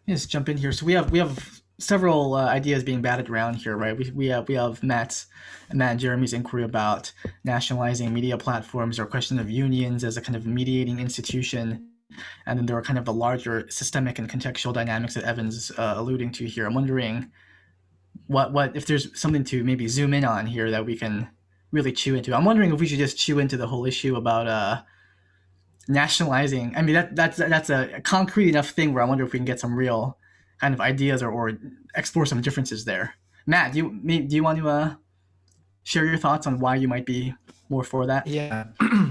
Let's jump in here. So we have several ideas being batted around here, right? We have Matt and Jeremy's inquiry about nationalizing media platforms or question of unions as a kind of mediating institution, and then there are kind of the larger systemic and contextual dynamics that Evan's alluding to here. I'm wondering what if there's something to maybe zoom in on here that we can really chew into. I'm wondering if we should just chew into the whole issue about nationalizing. I mean, that's a concrete enough thing where I wonder if we can get some real kind of ideas or explore some differences there. Matt, do you want to share your thoughts on why you might be more for that? Yeah.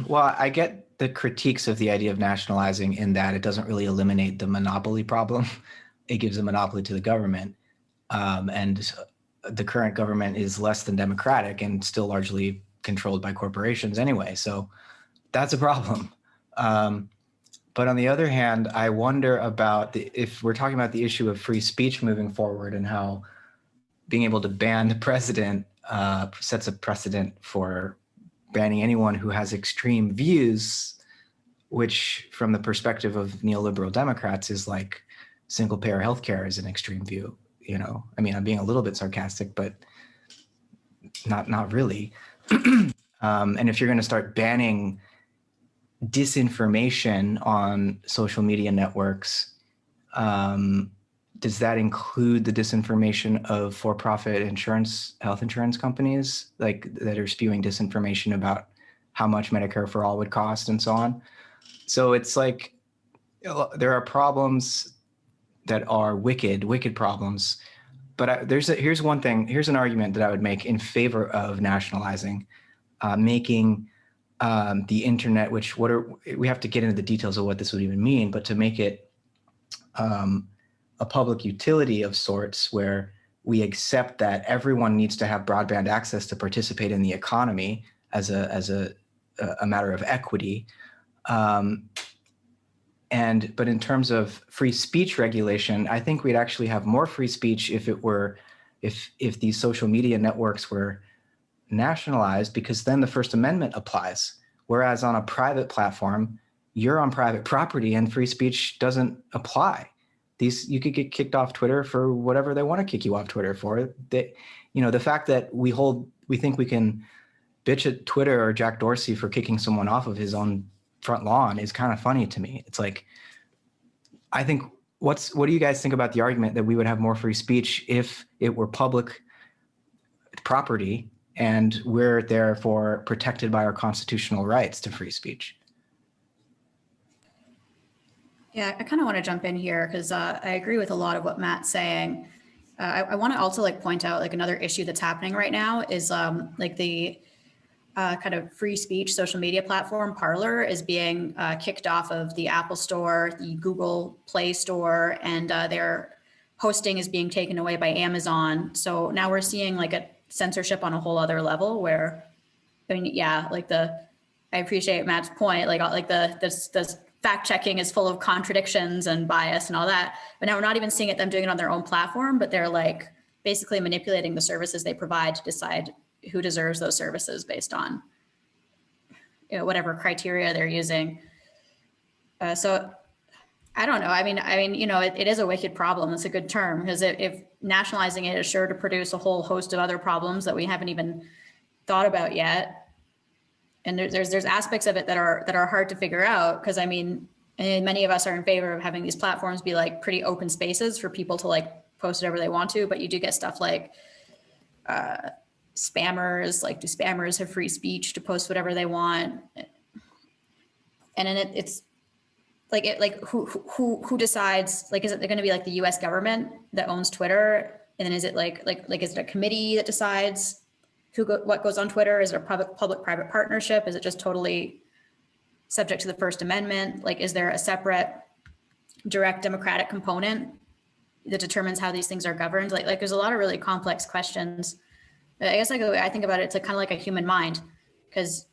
Well, I get the critiques of the idea of nationalizing in that it doesn't really eliminate the monopoly problem. It gives a monopoly to the government. And the current government is less than democratic and still largely controlled by corporations anyway. So that's a problem. But on the other hand, I wonder about if we're talking about the issue of free speech moving forward and how being able to ban the president sets a precedent for banning anyone who has extreme views, which from the perspective of neoliberal Democrats is like single payer healthcare is an extreme view. I mean, I'm being a little bit sarcastic, but not really. And if you're going to start banning disinformation on social media networks, does that include the disinformation of for-profit health insurance companies, like that are spewing disinformation about how much Medicare for all would cost and so on? So it's like there are problems that are wicked problems. But here's an argument that I would make in favor of nationalizing, making the internet, we have to get into the details of what this would even mean, but to make it a public utility of sorts where we accept that everyone needs to have broadband access to participate in the economy as a matter of equity. But in terms of free speech regulation, I think we'd actually have more free speech if these social media networks were nationalized, because then the First Amendment applies. Whereas on a private platform, you're on private property and free speech doesn't apply. You could get kicked off Twitter for whatever they want to kick you off Twitter for. The fact that we think we can bitch at Twitter or Jack Dorsey for kicking someone off of his own front lawn is kind of funny to me. It's like, I think, what do you guys think about the argument that we would have more free speech if it were public property and we're therefore protected by our constitutional rights to free speech? Yeah, I kind of want to jump in here because I agree with a lot of what Matt's saying. I want to also point out another issue that's happening right now is the kind of free speech social media platform Parler is being kicked off of the Apple Store, the Google Play Store, and their hosting is being taken away by Amazon. So now we're seeing a censorship on a whole other level where, I mean, yeah, I appreciate Matt's point, this fact checking is full of contradictions and bias and all that, but now we're not even seeing them doing it on their own platform, but they're basically manipulating the services they provide to decide who deserves those services based on whatever criteria they're using. So I don't know. I mean, it is a wicked problem. It's a good term because if nationalizing it is sure to produce a whole host of other problems that we haven't even thought about yet. And there's aspects of it that are hard to figure out because and many of us are in favor of having these platforms be pretty open spaces for people to post whatever they want to, but you do get stuff spammers, do spammers have free speech to post whatever they want? And then it's who decides, is it going to be the US government that owns Twitter And then is it is it a committee that decides what goes on Twitter? Is it a public-private partnership? Is it just totally subject to the First Amendment? Like, is there a separate direct democratic component that determines how these things are governed? Like there's a lot of really complex questions. I guess I think about it, it's like kind of like a human mind, because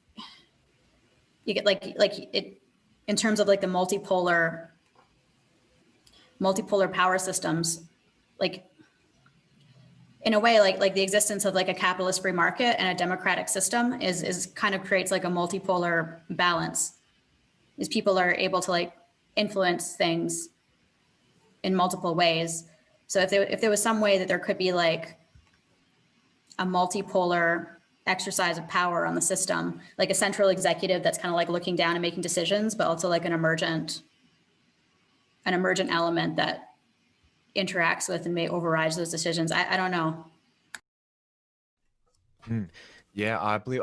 you get like it in terms of like the multipolar power systems, like in a way, like the existence of like a capitalist free market and a democratic system is kind of creates like a multipolar balance. Is people are able to like influence things in multiple ways. So if there was some way that there could be like a multipolar exercise of power on the system, like a central executive that's kind of like looking down and making decisions, but also like an emergent element that interacts with and may override those decisions. I don't know. Yeah, I believe.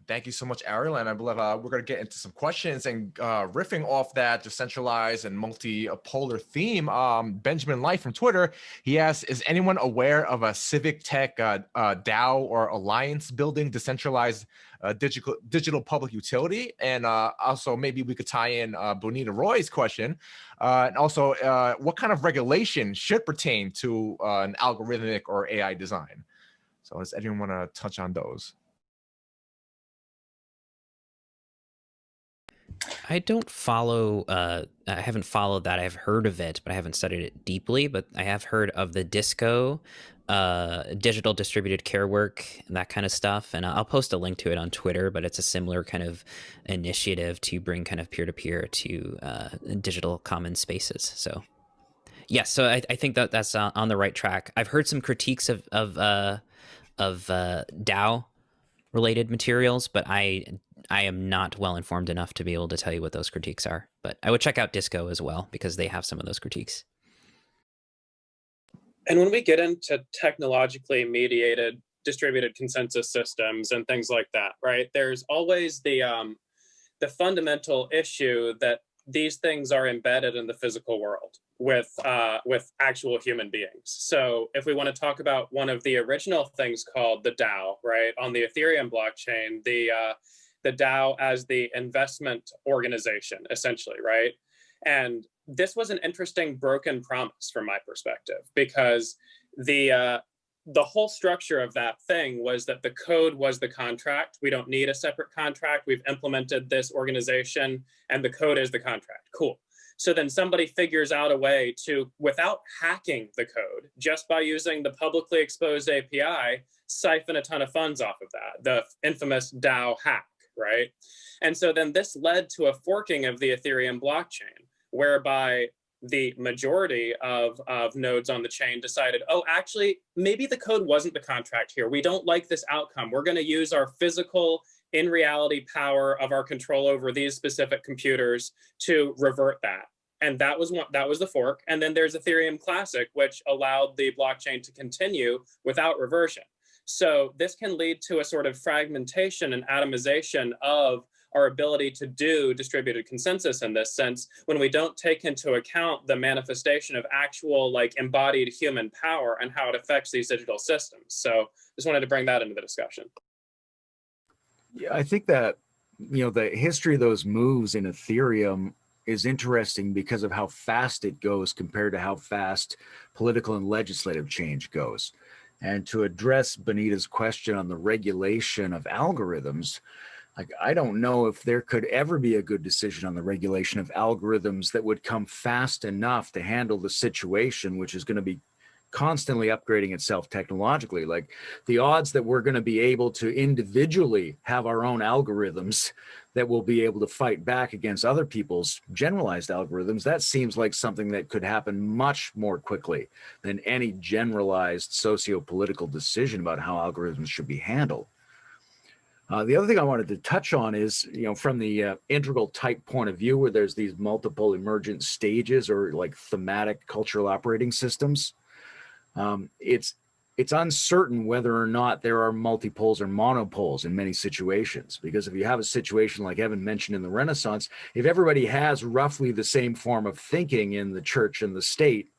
Thank you so much, Arielle. And I believe we're going to get into some questions and riffing off that decentralized and multipolar theme. Benjamin Light from Twitter, he asks, is anyone aware of a civic tech DAO or alliance building decentralized digital public utility? And also maybe we could tie in Bonita Roy's question. And also, what kind of regulation should pertain to an algorithmic or AI design? So does anyone want to touch on those? I don't follow, I haven't followed that. I've heard of it, but I haven't studied it deeply. But I have heard of the DISCO, digital distributed care work, and that kind of stuff. And I'll post a link to it on Twitter, but it's a similar kind of initiative to bring kind of peer-to-peer to digital common spaces. So yes, so I think that that's on the right track. I've heard some critiques of DAO related materials, but I am not well informed enough to be able to tell you what those critiques are. But I would check out Disco as well, because they have some of those critiques. And when we get into technologically mediated distributed consensus systems and things like that, right, there's always the fundamental issue that these things are embedded in the physical world with actual human beings. So if we want to talk about one of the original things called the DAO, right, on the Ethereum blockchain, the DAO as the investment organization, essentially, right? And this was an interesting broken promise from my perspective, because the whole structure of that thing was that the code was the contract. We don't need a separate contract. We've implemented this organization and the code is the contract. Cool. So then somebody figures out a way to, without hacking the code, just by using the publicly exposed API, siphon a ton of funds off of that, the infamous DAO hack, right? And so then this led to a forking of the Ethereum blockchain, whereby the majority of nodes on the chain decided, oh, actually, maybe the code wasn't the contract here. We don't like this outcome. We're going to use our physical, in reality power of our control over these specific computers to revert that. And that was the fork. And then there's Ethereum Classic, which allowed the blockchain to continue without reversion. So this can lead to a sort of fragmentation and atomization of our ability to do distributed consensus in this sense, when we don't take into account the manifestation of actual like embodied human power and how it affects these digital systems. So just wanted to bring that into the discussion. Yeah, I think that, you know, the history of those moves in Ethereum is interesting because of how fast it goes compared to how fast political and legislative change goes. And to address Bonita's question on the regulation of algorithms, like, I don't know if there could ever be a good decision on the regulation of algorithms that would come fast enough to handle the situation, which is going to be constantly upgrading itself technologically. Like, the odds that we're going to be able to individually have our own algorithms that will be able to fight back against other people's generalized algorithms, that seems like something that could happen much more quickly than any generalized socio-political decision about how algorithms should be handled. The other thing I wanted to touch on is, you know, from the integral type point of view, where there's these multiple emergent stages or like thematic cultural operating systems, it's uncertain whether or not there are multipoles or monopoles in many situations. Because if you have a situation like Evan mentioned in the Renaissance, if everybody has roughly the same form of thinking in the church and the state,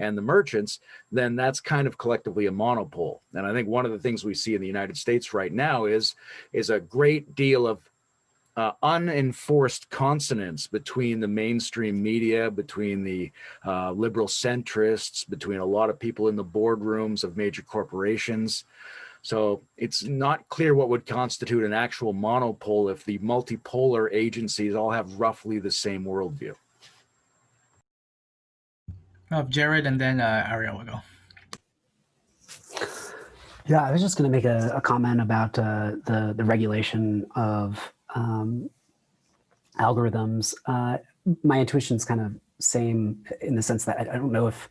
and the merchants, then that's kind of collectively a monopole. And I think one of the things we see in the United States right now is a great deal of unenforced consonance between the mainstream media, between the liberal centrists, between a lot of people in the boardrooms of major corporations. So it's not clear what would constitute an actual monopole if the multipolar agencies all have roughly the same worldview. Jared, and then Arielle will go. Yeah, I was just going to make a comment about the regulation of algorithms. My intuition's kind of same in the sense that I don't know if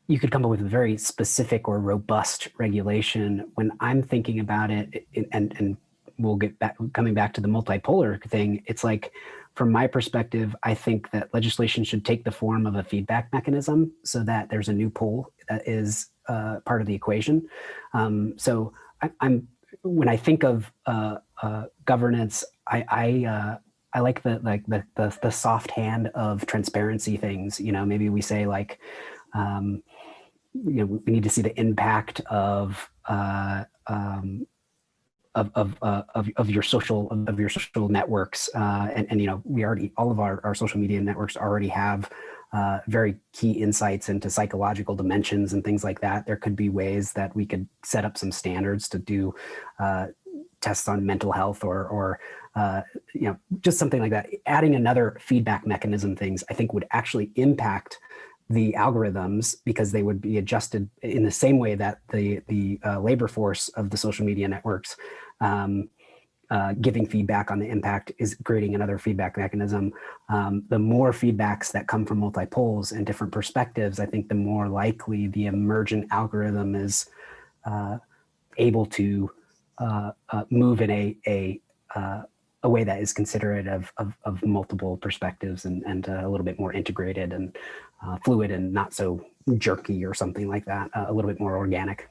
you could come up with a very specific or robust regulation. When I'm thinking about it, and we'll get back, coming back to the multipolar thing, it's like, from my perspective, I think that legislation should take the form of a feedback mechanism so that there's a new pole that is part of the equation. So when I think of governance, I like the soft hand of transparency things. You know, maybe we say like, you know, we need to see the impact of your social networks, and you know, we already, all of our social media networks already have very key insights into psychological dimensions and things like that. There could be ways that we could set up some standards to do tests on mental health or you know, just something like that. Adding another feedback mechanism things, I think, would actually impact the algorithms, because they would be adjusted in the same way that the labor force of the social media networks giving feedback on the impact is creating another feedback mechanism. The more feedbacks that come from multipoles and different perspectives, I think the more likely the emergent algorithm is able to move in a way that is considerate of multiple perspectives and a little bit more integrated and fluid and not so jerky or something like that, a little bit more organic.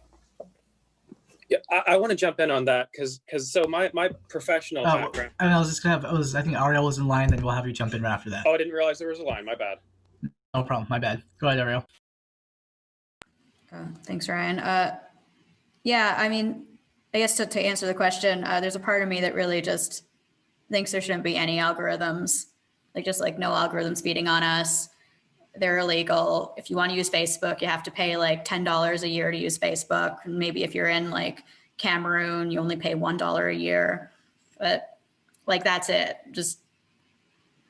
Yeah, I want to jump in on that because so my professional background. And I was just gonna have, I think Arielle was in line, then we'll have you jump in right after that. Oh, I didn't realize there was a line. My bad. No problem. My bad. Go ahead, Arielle. Thanks, Ryan. Yeah, I mean, I guess to answer the question, there's a part of me that really just thinks there shouldn't be any algorithms, like just like no algorithms feeding on us. They're illegal. If you want to use Facebook, you have to pay like $10 a year to use Facebook. And maybe if you're in like Cameroon, you only pay $1 a year. But like, that's it. Just,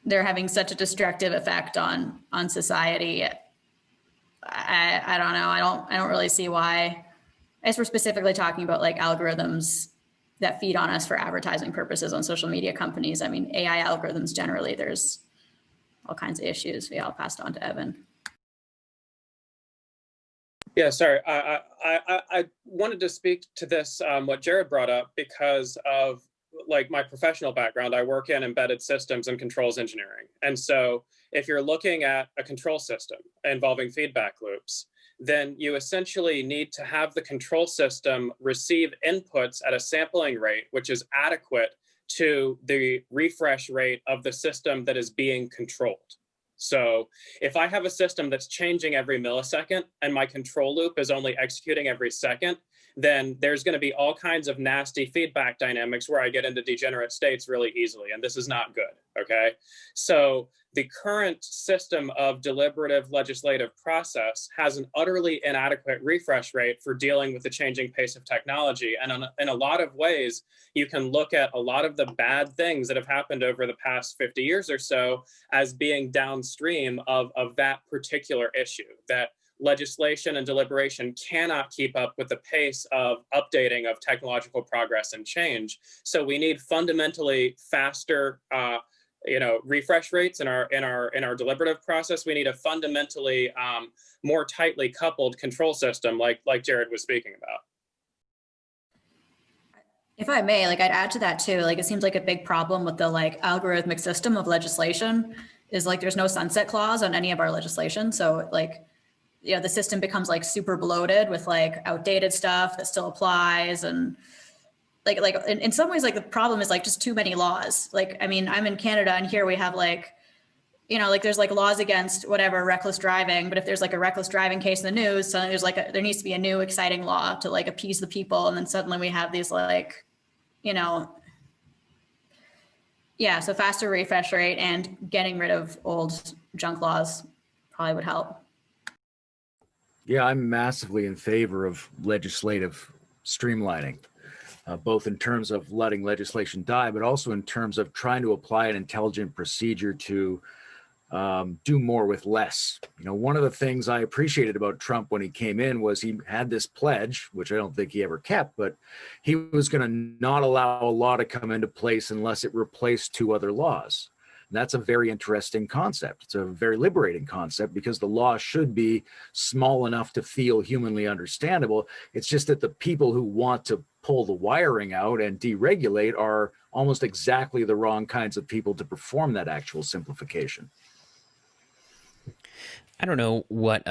they're having such a destructive effect on society. I don't know. I don't really see why. I guess we're specifically talking about like algorithms that feed on us for advertising purposes on social media companies. I mean, AI algorithms generally, there's all kinds of issues. Yeah, I'll pass it on to Evan. Yeah, sorry. I wanted to speak to this, what Jared brought up, because of like my professional background. I work in embedded systems and controls engineering. And so if you're looking at a control system involving feedback loops, then you essentially need to have the control system receive inputs at a sampling rate, which is adequate to the refresh rate of the system that is being controlled. So if I have a system that's changing every millisecond and my control loop is only executing every second, then there's going to be all kinds of nasty feedback dynamics where I get into degenerate states really easily. And this is not good. Okay. So the current system of deliberative legislative process has an utterly inadequate refresh rate for dealing with the changing pace of technology. And in a lot of ways, you can look at a lot of the bad things that have happened over the past 50 years or so as being downstream of that particular issue, that legislation and deliberation cannot keep up with the pace of updating of technological progress and change. So we need fundamentally faster refresh rates in our deliberative process. We need a fundamentally more tightly coupled control system, like Jared was speaking about. If I may, like I'd add to that too. Like it seems like a big problem with the like algorithmic system of legislation is like there's no sunset clause on any of our legislation. So like, you know, the system becomes like super bloated with like outdated stuff that still applies, and like in some ways, like the problem is like just too many laws. Like, I mean, I'm in Canada and here we have like you know, like there's like laws against whatever reckless driving, but if there's like a reckless driving case in the news, suddenly there's like there needs to be a new exciting law to like appease the people, and then suddenly we have these like, you know, yeah. So faster refresh rate and getting rid of old junk laws probably would help. Yeah, I'm massively in favor of legislative streamlining, both in terms of letting legislation die, but also in terms of trying to apply an intelligent procedure to do more with less. You know, one of the things I appreciated about Trump when he came in was he had this pledge, which I don't think he ever kept, but he was going to not allow a law to come into place unless it replaced 2 other laws. And that's a very interesting concept. It's a very liberating concept because the law should be small enough to feel humanly understandable. It's just that the people who want to pull the wiring out and deregulate are almost exactly the wrong kinds of people to perform that actual simplification. I don't know what,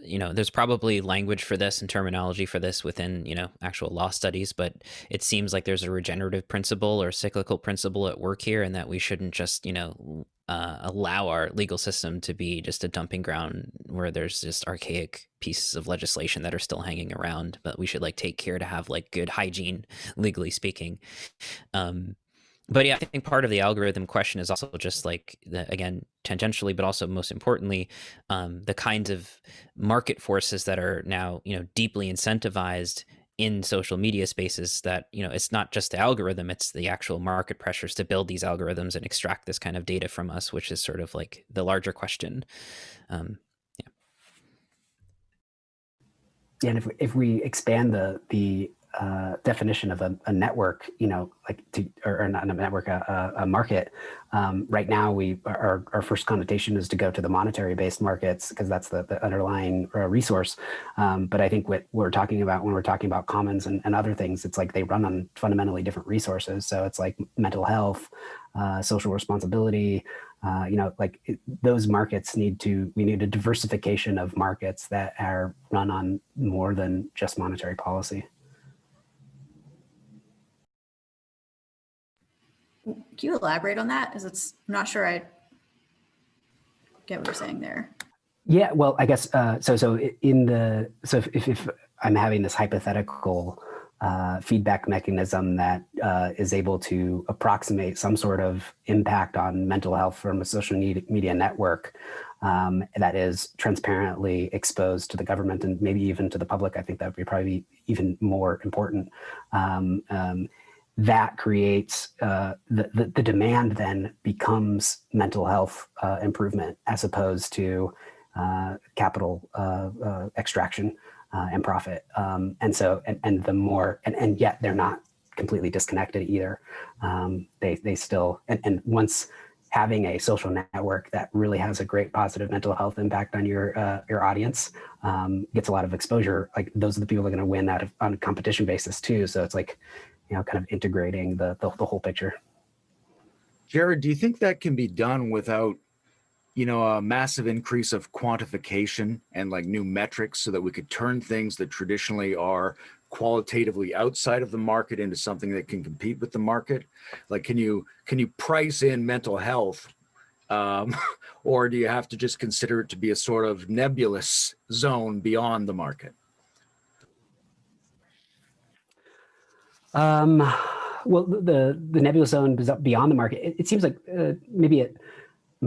you know, there's probably language for this and terminology for this within, you know, actual law studies, but it seems like there's a regenerative principle or cyclical principle at work here, and that we shouldn't just, you know, allow our legal system to be just a dumping ground where there's just archaic pieces of legislation that are still hanging around, but we should like take care to have like good hygiene, legally speaking. But yeah, I think part of the algorithm question is also just like, again, tangentially, but also most importantly, the kinds of market forces that are now, you know, deeply incentivized in social media spaces that, you know, it's not just the algorithm, it's the actual market pressures to build these algorithms and extract this kind of data from us, which is sort of like the larger question. Yeah, and if we expand the definition of a network, you know, like or not a network, a market. Right now, our first connotation is to go to the monetary-based markets because that's the underlying resource. But I think what we're talking about when we're talking about commons and other things, it's like they run on fundamentally different resources. So it's like mental health, social responsibility. You know, like those markets we need a diversification of markets that are run on more than just monetary policy. Can you elaborate on that? Because I'm not sure I get what you're saying there. Yeah, well, I guess so if I'm having this hypothetical feedback mechanism that is able to approximate some sort of impact on mental health from a social media network that is transparently exposed to the government and maybe even to the public, I think that would be probably even more important. That creates the demand then becomes mental health improvement as opposed to capital extraction and profit. And so, and the more, and yet they're not completely disconnected either. They still, and once having a social network that really has a great positive mental health impact on your audience gets a lot of exposure, like those are the people that are going to win on a competition basis too. So it's like, you know, kind of integrating the whole picture. Jared, do you think that can be done without, you know, a massive increase of quantification and like new metrics so that we could turn things that traditionally are qualitatively outside of the market into something that can compete with the market? Like, can you price in mental health, or do you have to just consider it to be a sort of nebulous zone beyond the market? Well, the nebulous zone beyond the market, it seems like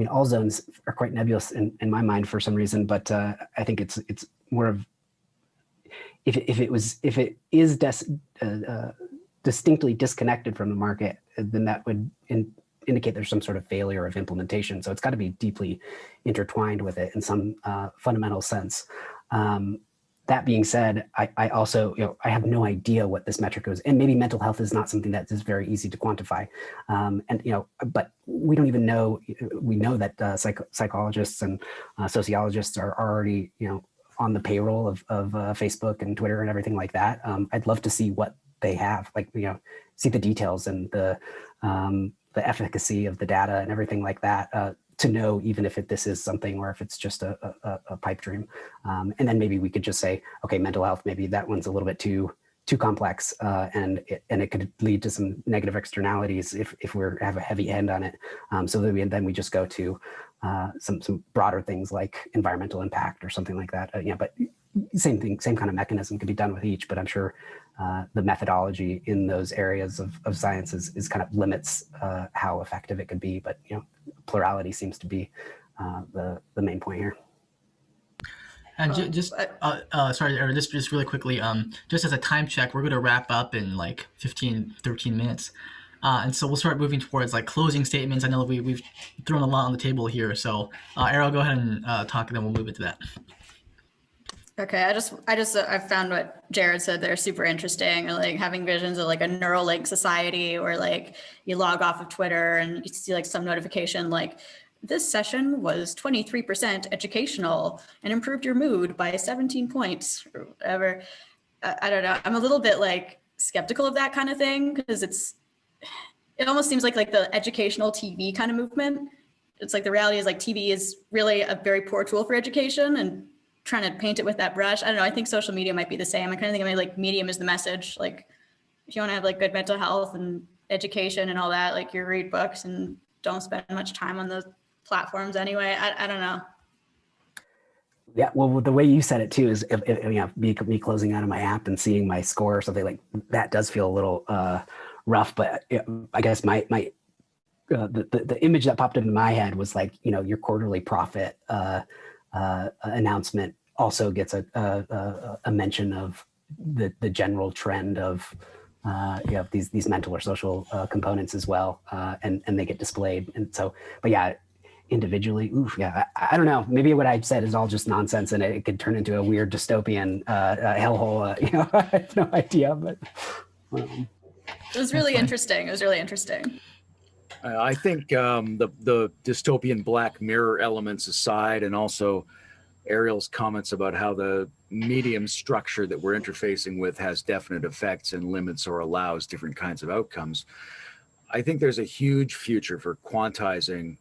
all zones are quite nebulous in my mind for some reason, but I think it's more of if it is distinctly disconnected from the market, then that would indicate there's some sort of failure of implementation. So it's got to be deeply intertwined with it in some fundamental sense. That being said, I also, you know, I have no idea what this metric is, and maybe mental health is not something that is very easy to quantify. And, you know, but we don't even know, we know that psychologists and sociologists are already, you know, on the payroll of Facebook and Twitter and everything like that. I'd love to see what they have, like, you know, see the details and the efficacy of the data and everything like that. To know even if this is something or if it's just a pipe dream. And then maybe we could just say, okay, mental health, maybe that one's a little bit too too complex, and it could lead to some negative externalities if we have a heavy hand on it. So then we just go to some broader things like environmental impact or something like that. But same thing, same kind of mechanism could be done with each. But I'm sure the methodology in those areas of science is kind of limits how effective it could be. But plurality seems to be the main point here. And sorry, Eric, just really quickly, just as a time check, we're going to wrap up in like 13 minutes. And so we'll start moving towards like closing statements. I know we've thrown a lot on the table here. So Arielle, go ahead and talk, and then we'll move into that. Okay, I found what Jared said there super interesting, like having visions of like a Neuralink society, or like you log off of Twitter and you see like some notification like, this session was 23% educational and improved your mood by 17 points or whatever. I don't know. I'm a little bit like skeptical of that kind of thing, because it almost seems like the educational TV kind of movement. It's like the reality is like TV is really a very poor tool for education, and trying to paint it with that brush. I don't know. I think social media might be the same. I kind of think of like medium is the message. Like if you want to have like good mental health and education and all that, like you read books and don't spend much time on those platforms anyway. I don't know. Yeah, well, the way you said it too is, me closing out of my app and seeing my score or something like that does feel a little rough. But I guess the image that popped into my head was like, your quarterly profit announcement also gets a mention of the general trend of these mental or social components as well, and they get displayed. And so, but yeah. Individually, I don't know. Maybe what I said is all just nonsense, and it could turn into a weird dystopian hellhole. I have no idea, but it was really interesting. It was really interesting. I think the dystopian Black Mirror elements aside, and also Arielle's comments about how the medium structure that we're interfacing with has definite effects and limits or allows different kinds of outcomes. I think there's a huge future for quantizing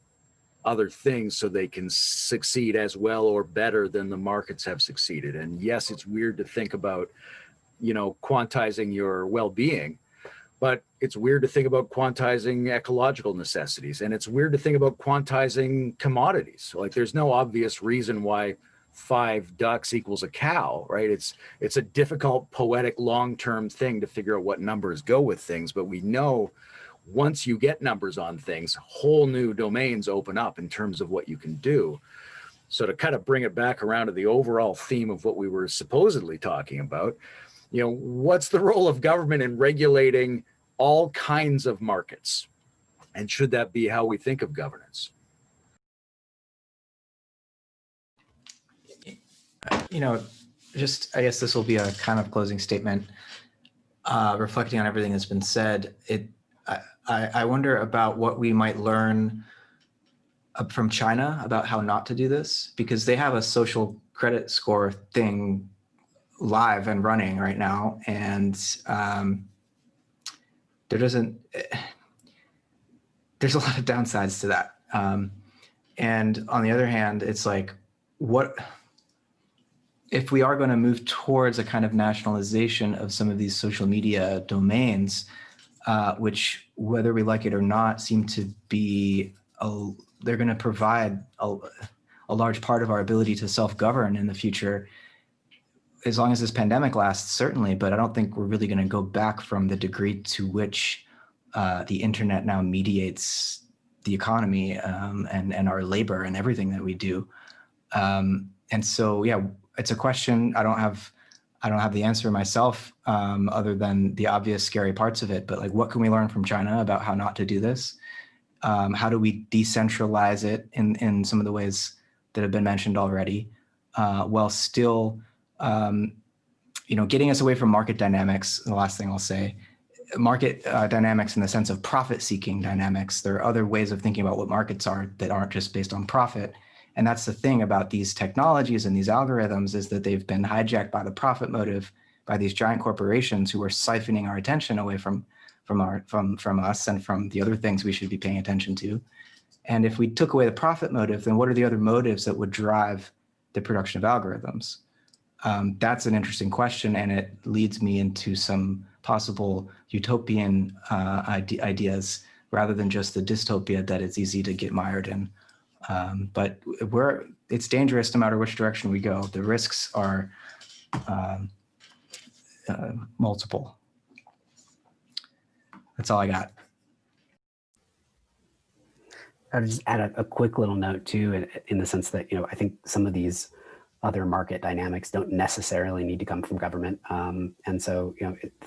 other things so they can succeed as well or better than the markets have succeeded. And yes, it's weird to think about, quantizing your well-being, but it's weird to think about quantizing ecological necessities. And it's weird to think about quantizing commodities. Like there's no obvious reason why 5 ducks equals a cow, right? It's a difficult, poetic, long-term thing to figure out what numbers go with things, but we know once you get numbers on things, whole new domains open up in terms of what you can do. So to kind of bring it back around to the overall theme of what we were supposedly talking about, what's the role of government in regulating all kinds of markets? And should that be how we think of governance? I guess this will be a kind of closing statement, reflecting on everything that's been said. I wonder about what we might learn from China about how not to do this, because they have a social credit score thing live and running right now. And there's a lot of downsides to that. And on the other hand, it's like, what if we are going to move towards a kind of nationalization of some of these social media domains, which, whether we like it or not, seem to be, they're going to provide a large part of our ability to self-govern in the future, as long as this pandemic lasts, certainly. But I don't think we're really going to go back from the degree to which the internet now mediates the economy and our labor and everything that we do. And so, yeah, it's a question. I don't have the answer myself, other than the obvious scary parts of it. But like, what can we learn from China about how not to do this? How do we decentralize it in some of the ways that have been mentioned already, while still, getting us away from market dynamics? The last thing I'll say, market dynamics in the sense of profit-seeking dynamics. There are other ways of thinking about what markets are that aren't just based on profit. And that's the thing about these technologies and these algorithms, is that they've been hijacked by the profit motive by these giant corporations who are siphoning our attention away from us and from the other things we should be paying attention to. And if we took away the profit motive, then what are the other motives that would drive the production of algorithms? that's an interesting question, and it leads me into some possible utopian ideas rather than just the dystopia that it's easy to get mired in. But it's dangerous no matter which direction we go. The risks are multiple. That's all I got. I'll just add a quick little note too, in the sense that, I think some of these other market dynamics don't necessarily need to come from government. And so,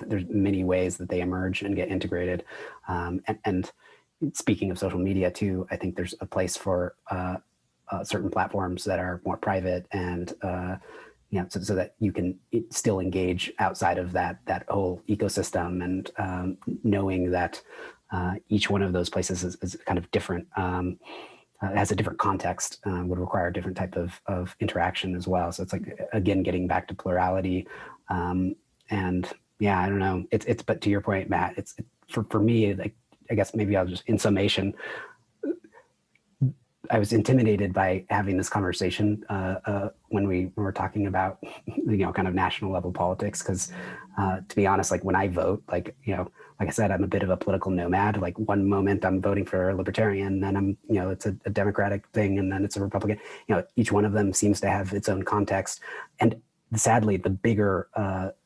there's many ways that they emerge and get integrated. And speaking of social media too, I think there's a place for certain platforms that are more private and, so that you can still engage outside of that whole ecosystem, and knowing that each one of those places is kind of different, has a different context, would require a different type of interaction as well. So it's like, again, getting back to plurality. And yeah, I don't know. But to your point, Matt, it's for me, like, I guess maybe I'll just, in summation, I was intimidated by having this conversation when we were talking about, kind of national level politics. Because to be honest, like when I vote, like I said, I'm a bit of a political nomad. Like one moment I'm voting for a libertarian, then I'm, it's a Democratic thing, and then it's a Republican. Each one of them seems to have its own context. And sadly, the bigger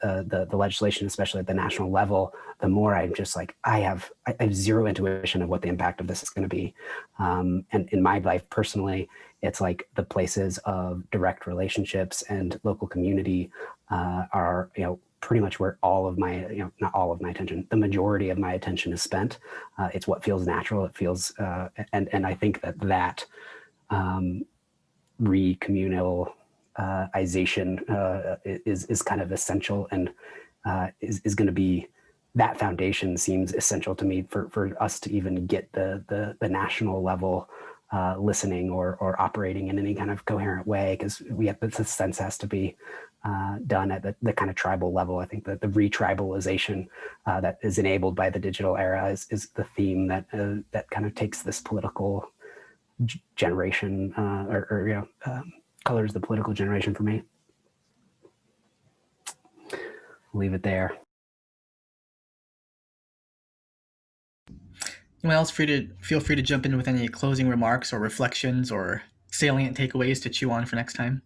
the legislation, especially at the national level, the more I'm just like, I have zero intuition of what the impact of this is going to be. And in my life personally, it's like the places of direct relationships and local community are, pretty much where all of my, not all of my attention, the majority of my attention is spent. It's what feels natural. It feels, and I think that re-communalization is kind of essential, and is going to be, that foundation seems essential to me for us to even get the national level listening or operating in any kind of coherent way, because the sense has to be done at the kind of tribal level. I think that the re-tribalization that is enabled by the digital era is the theme that kind of takes this political generation colors the political generation for me. Leave it there. Anyone else feel free to jump in with any closing remarks or reflections or salient takeaways to chew on for next time?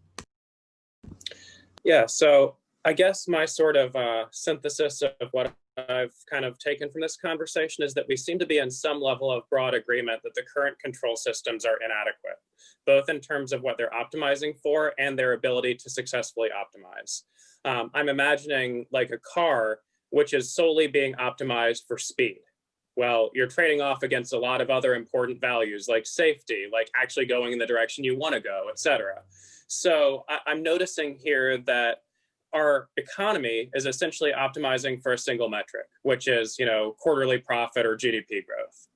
Yeah, so I guess my sort of synthesis of what I've kind of taken from this conversation is that we seem to be in some level of broad agreement that the current control systems are inadequate, both in terms of what they're optimizing for and their ability to successfully optimize. I'm imagining like a car which is solely being optimized for speed. Well, you're trading off against a lot of other important values like safety, like actually going in the direction you want to go, et cetera. So I'm noticing here that our economy is essentially optimizing for a single metric, which is, quarterly profit or GDP growth.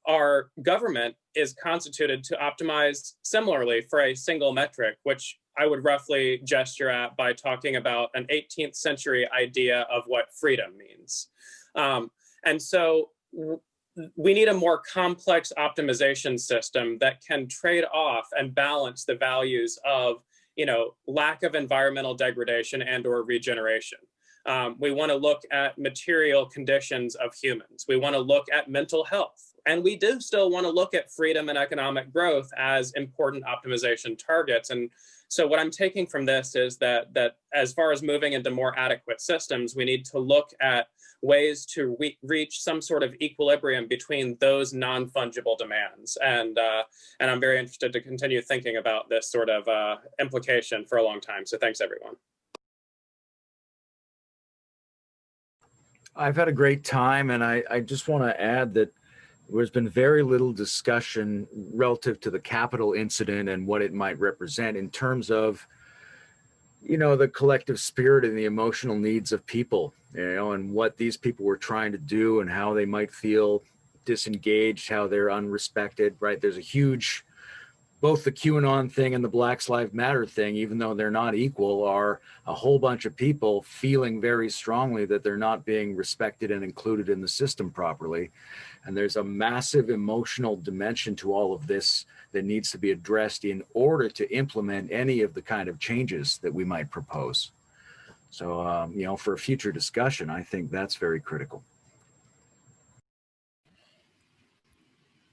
Our government is constituted to optimize similarly for a single metric, which I would roughly gesture at by talking about an 18th century idea of what freedom means. And so we need a more complex optimization system that can trade off and balance the values of, lack of environmental degradation and or regeneration. We want to look at material conditions of humans. We want to look at mental health. And we do still want to look at freedom and economic growth as important optimization targets. And so what I'm taking from this is that as far as moving into more adequate systems, we need to look at ways to reach some sort of equilibrium between those non-fungible demands. And I'm very interested to continue thinking about this sort of implication for a long time. So thanks, everyone. I've had a great time, and I just want to add that there's been very little discussion relative to the Capitol incident and what it might represent in terms of, the collective spirit and the emotional needs of people, and what these people were trying to do and how they might feel disengaged, how they're unrespected, right? There's a huge both the QAnon thing and the Black Lives Matter thing, even though they're not equal, are a whole bunch of people feeling very strongly that they're not being respected and included in the system properly. And there's a massive emotional dimension to all of this that needs to be addressed in order to implement any of the kind of changes that we might propose. So, you know, for a future discussion, I think that's very critical.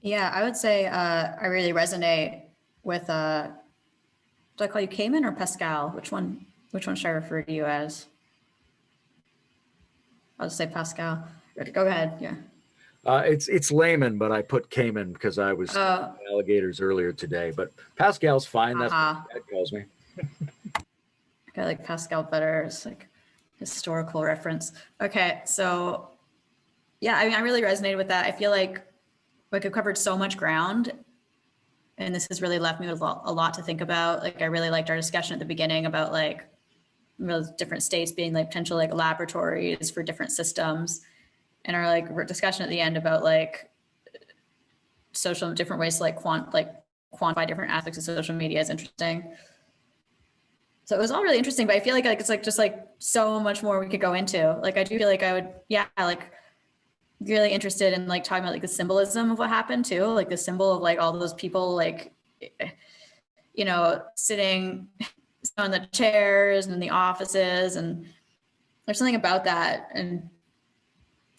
Yeah, I would say I really resonate with, do I call you Cayman or Pascal? Which one should I refer to you as? I'll just say Pascal. Go ahead, yeah. It's Layman, but I put Cayman because I was alligators earlier today. But Pascal's fine. That's what my dad calls me. I like Pascal better. It's like historical reference. Okay, so yeah, I mean, I really resonated with that. I feel like I've covered so much ground, and this has really left me with a lot to think about. Like, I really liked our discussion at the beginning about like those different states being like potential like laboratories for different systems, and our like discussion at the end about like social different ways to like quantify different aspects of social media is interesting. So it was all really interesting, but I feel like it's like just like so much more we could go into. Like, I do feel like I would, like really interested in like talking about like the symbolism of what happened too, like the symbol of like all those people like, you know, sitting on the chairs and in the offices, and there's something about that, and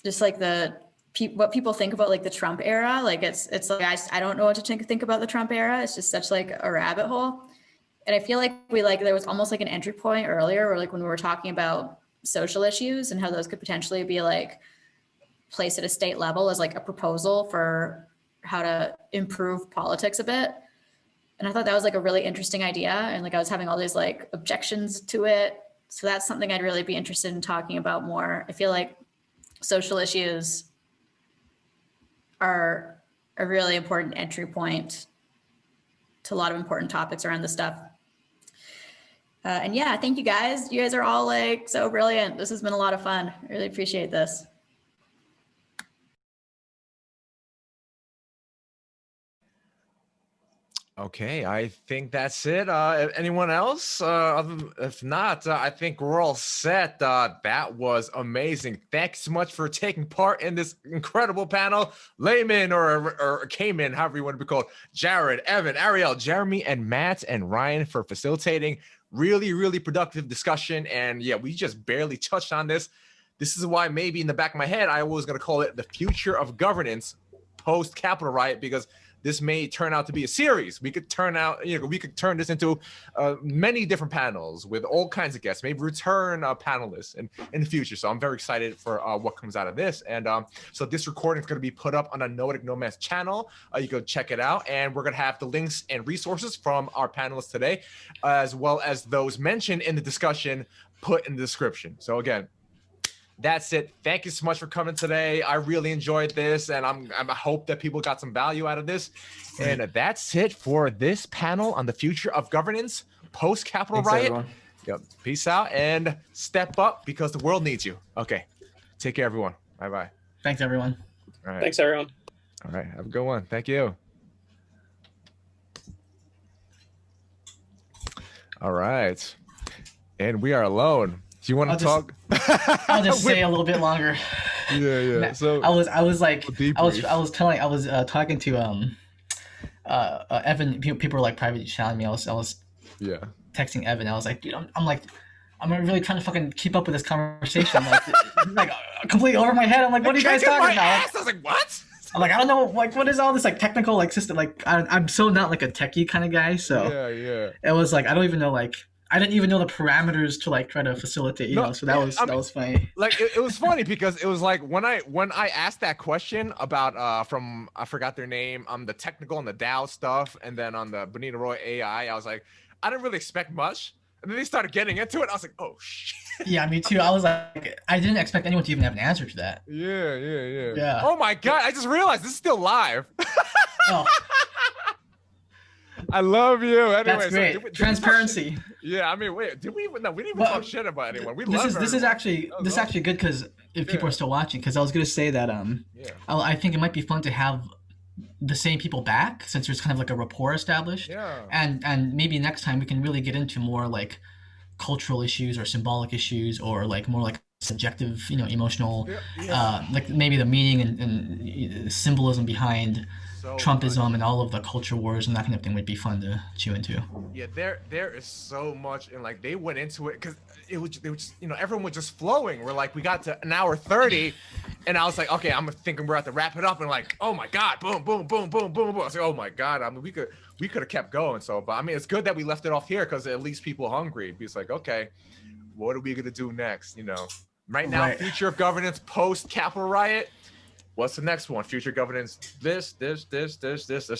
just like what people think about like the Trump era. Like it's like I don't know what to think about the Trump era. It's just such like a rabbit hole. And I feel like there was almost like an entry point earlier where like when we were talking about social issues and how those could potentially be like placed at a state level as like a proposal for how to improve politics a bit. And I thought that was like a really interesting idea. And like I was having all these like objections to it. So that's something I'd really be interested in talking about more. I feel like social issues are a really important entry point to a lot of important topics around this stuff. And yeah, thank you guys. You guys are all like so brilliant. This has been a lot of fun. I really appreciate this. Okay, I think that's it. Anyone else? If not, I think we're all set. That was amazing. Thanks so much for taking part in this incredible panel. Layman or Cayman, however you want to be called. Jared, Evan, Arielle, Jeremy, and Matt, and Ryan for facilitating. Really, really productive discussion. And yeah, we just barely touched on this. This is why maybe in the back of my head, I was going to call it the future of governance post-Capitol riot, because this may turn out to be a series. We could turn this into many different panels with all kinds of guests, maybe return panelists in the future. So I'm very excited for what comes out of this. And so this recording is going to be put up on a Noetic Nomads channel. You can check it out. And we're going to have the links and resources from our panelists today, as well as those mentioned in the discussion put in the description. So again, that's it. Thank you so much for coming today. I really enjoyed this, and I hope that people got some value out of this. And that's it for this panel on the future of governance post-Capitol riot. Yep. Peace out and step up because the world needs you. Okay. Take care, everyone. Bye-bye. Thanks, everyone. All right. Thanks, everyone. All right. Have a good one. Thank you. All right. And we are alone. Do you want to talk? I'll just say a little bit longer. Yeah. So I was talking to Evan. People were like private chatting me. I was texting Evan. I was like, dude, I'm really trying to fucking keep up with this conversation. Like completely over my head. I'm like, what are you guys talking about? I was like, what? I'm like, I don't know, like, what is all this like technical like system? Like, I'm so not like a techie kind of guy. So yeah. It was like I don't even know like. I didn't even know the parameters to like try to facilitate, you know. So that was funny. Like it was funny because it was like when I asked that question about from I forgot their name the technical and the DAO stuff, and then on the Benita Roy AI, I was like, I didn't really expect much, and then they started getting into it. I was like, oh shit. Yeah, me too. I was like, I didn't expect anyone to even have an answer to that. Yeah. Oh my god! I just realized this is still live. Oh. I love you. Anyway, that's great. So transparency. I mean, wait. Did we even? No, we didn't even talk shit about anyone. This is actually good because if people are still watching, because I was gonna say that I think it might be fun to have the same people back, since there's kind of like a rapport established. Yeah. And maybe next time we can really get into more like cultural issues or symbolic issues, or like more like subjective, emotional, like maybe the meaning and symbolism behind So Trumpism much. and all of the culture wars and that kind of thing would be fun to chew into. Yeah, there is so much, and like they went into it because they were just, everyone was just flowing. We're like, we got to an hour 30, and I was like, okay, I'm thinking we're about to wrap it up, and like, oh my god, boom, boom, boom, boom, boom, boom. I was like, oh my god, I mean, we could have kept going. So, but I mean, it's good that we left it off here because at least people are hungry. It's like, okay, what are we gonna do next? Right now, Right. future of governance post Capitol riot. What's the next one? Future governance. This. There's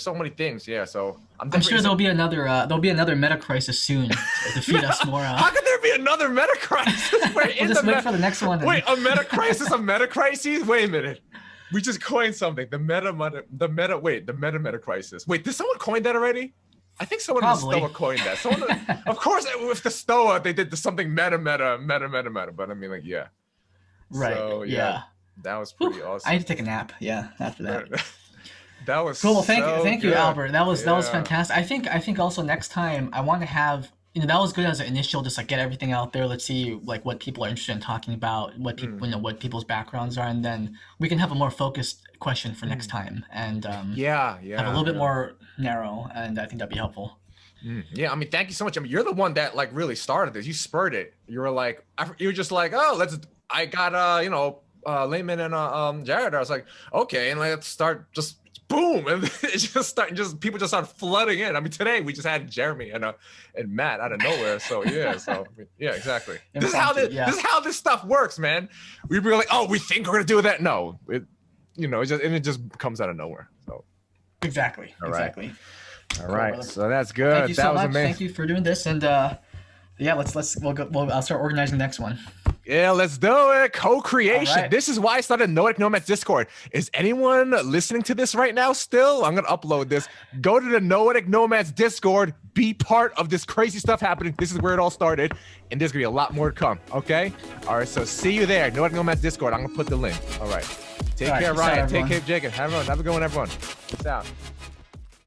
so many things. Yeah. So I'm sure there'll be another meta crisis soon to defeat us more. How could there be another meta crisis? We're in We'll just the wait for the next one. Wait, a meta crisis, a meta crisis? Wait a minute. We just coined something. The meta crisis. Wait, did someone coin that already? I think someone in the Probably. Stoa coined that. Of course, with the Stoa, they did something meta. But I mean, like, yeah. Right. So, yeah. That was pretty Whew. awesome. I need to take a nap. Yeah. After that. That was Cool. Well, so thank you, good. Albert. That was Yeah. fantastic. I think also next time I want to have, that was good as an initial, just like get everything out there. Let's see like what people are interested in talking about, what people what people's backgrounds are, and then we can have a more focused question for next time, and have a little bit more narrow, and I think that'd be helpful. Yeah, I mean, thank you so much. I mean, you're the one that like really started this. You spurred it. You were like, you were just like, oh, I got Layman and Jared. I was like, okay, and let's start just boom, and it's just people just started flooding in. I mean, today we just had Jeremy and Matt out of nowhere. So yeah, exactly. This is how this stuff works, man. We were like, oh, we think we're gonna do that. No, it just comes out of nowhere. So Exactly. All right. Exactly. all right, brother. so that's good. Thank you that so was much. amazing. Thank you for doing this, and I'll start organizing the next one. Yeah, let's do it. Co-creation. All right. This is why I started Noetic Nomads Discord. Is anyone listening to this right now still? I'm going to upload this. Go to the Noetic Nomads Discord. Be part of this crazy stuff happening. This is where it all started. And there's going to be a lot more to come. Okay? All right, so see you there. Noetic Nomads Discord. I'm going to put the link. All right. Take care, peace out, Ryan. Take everyone. care, Jacob. Have a good one, everyone. Peace out.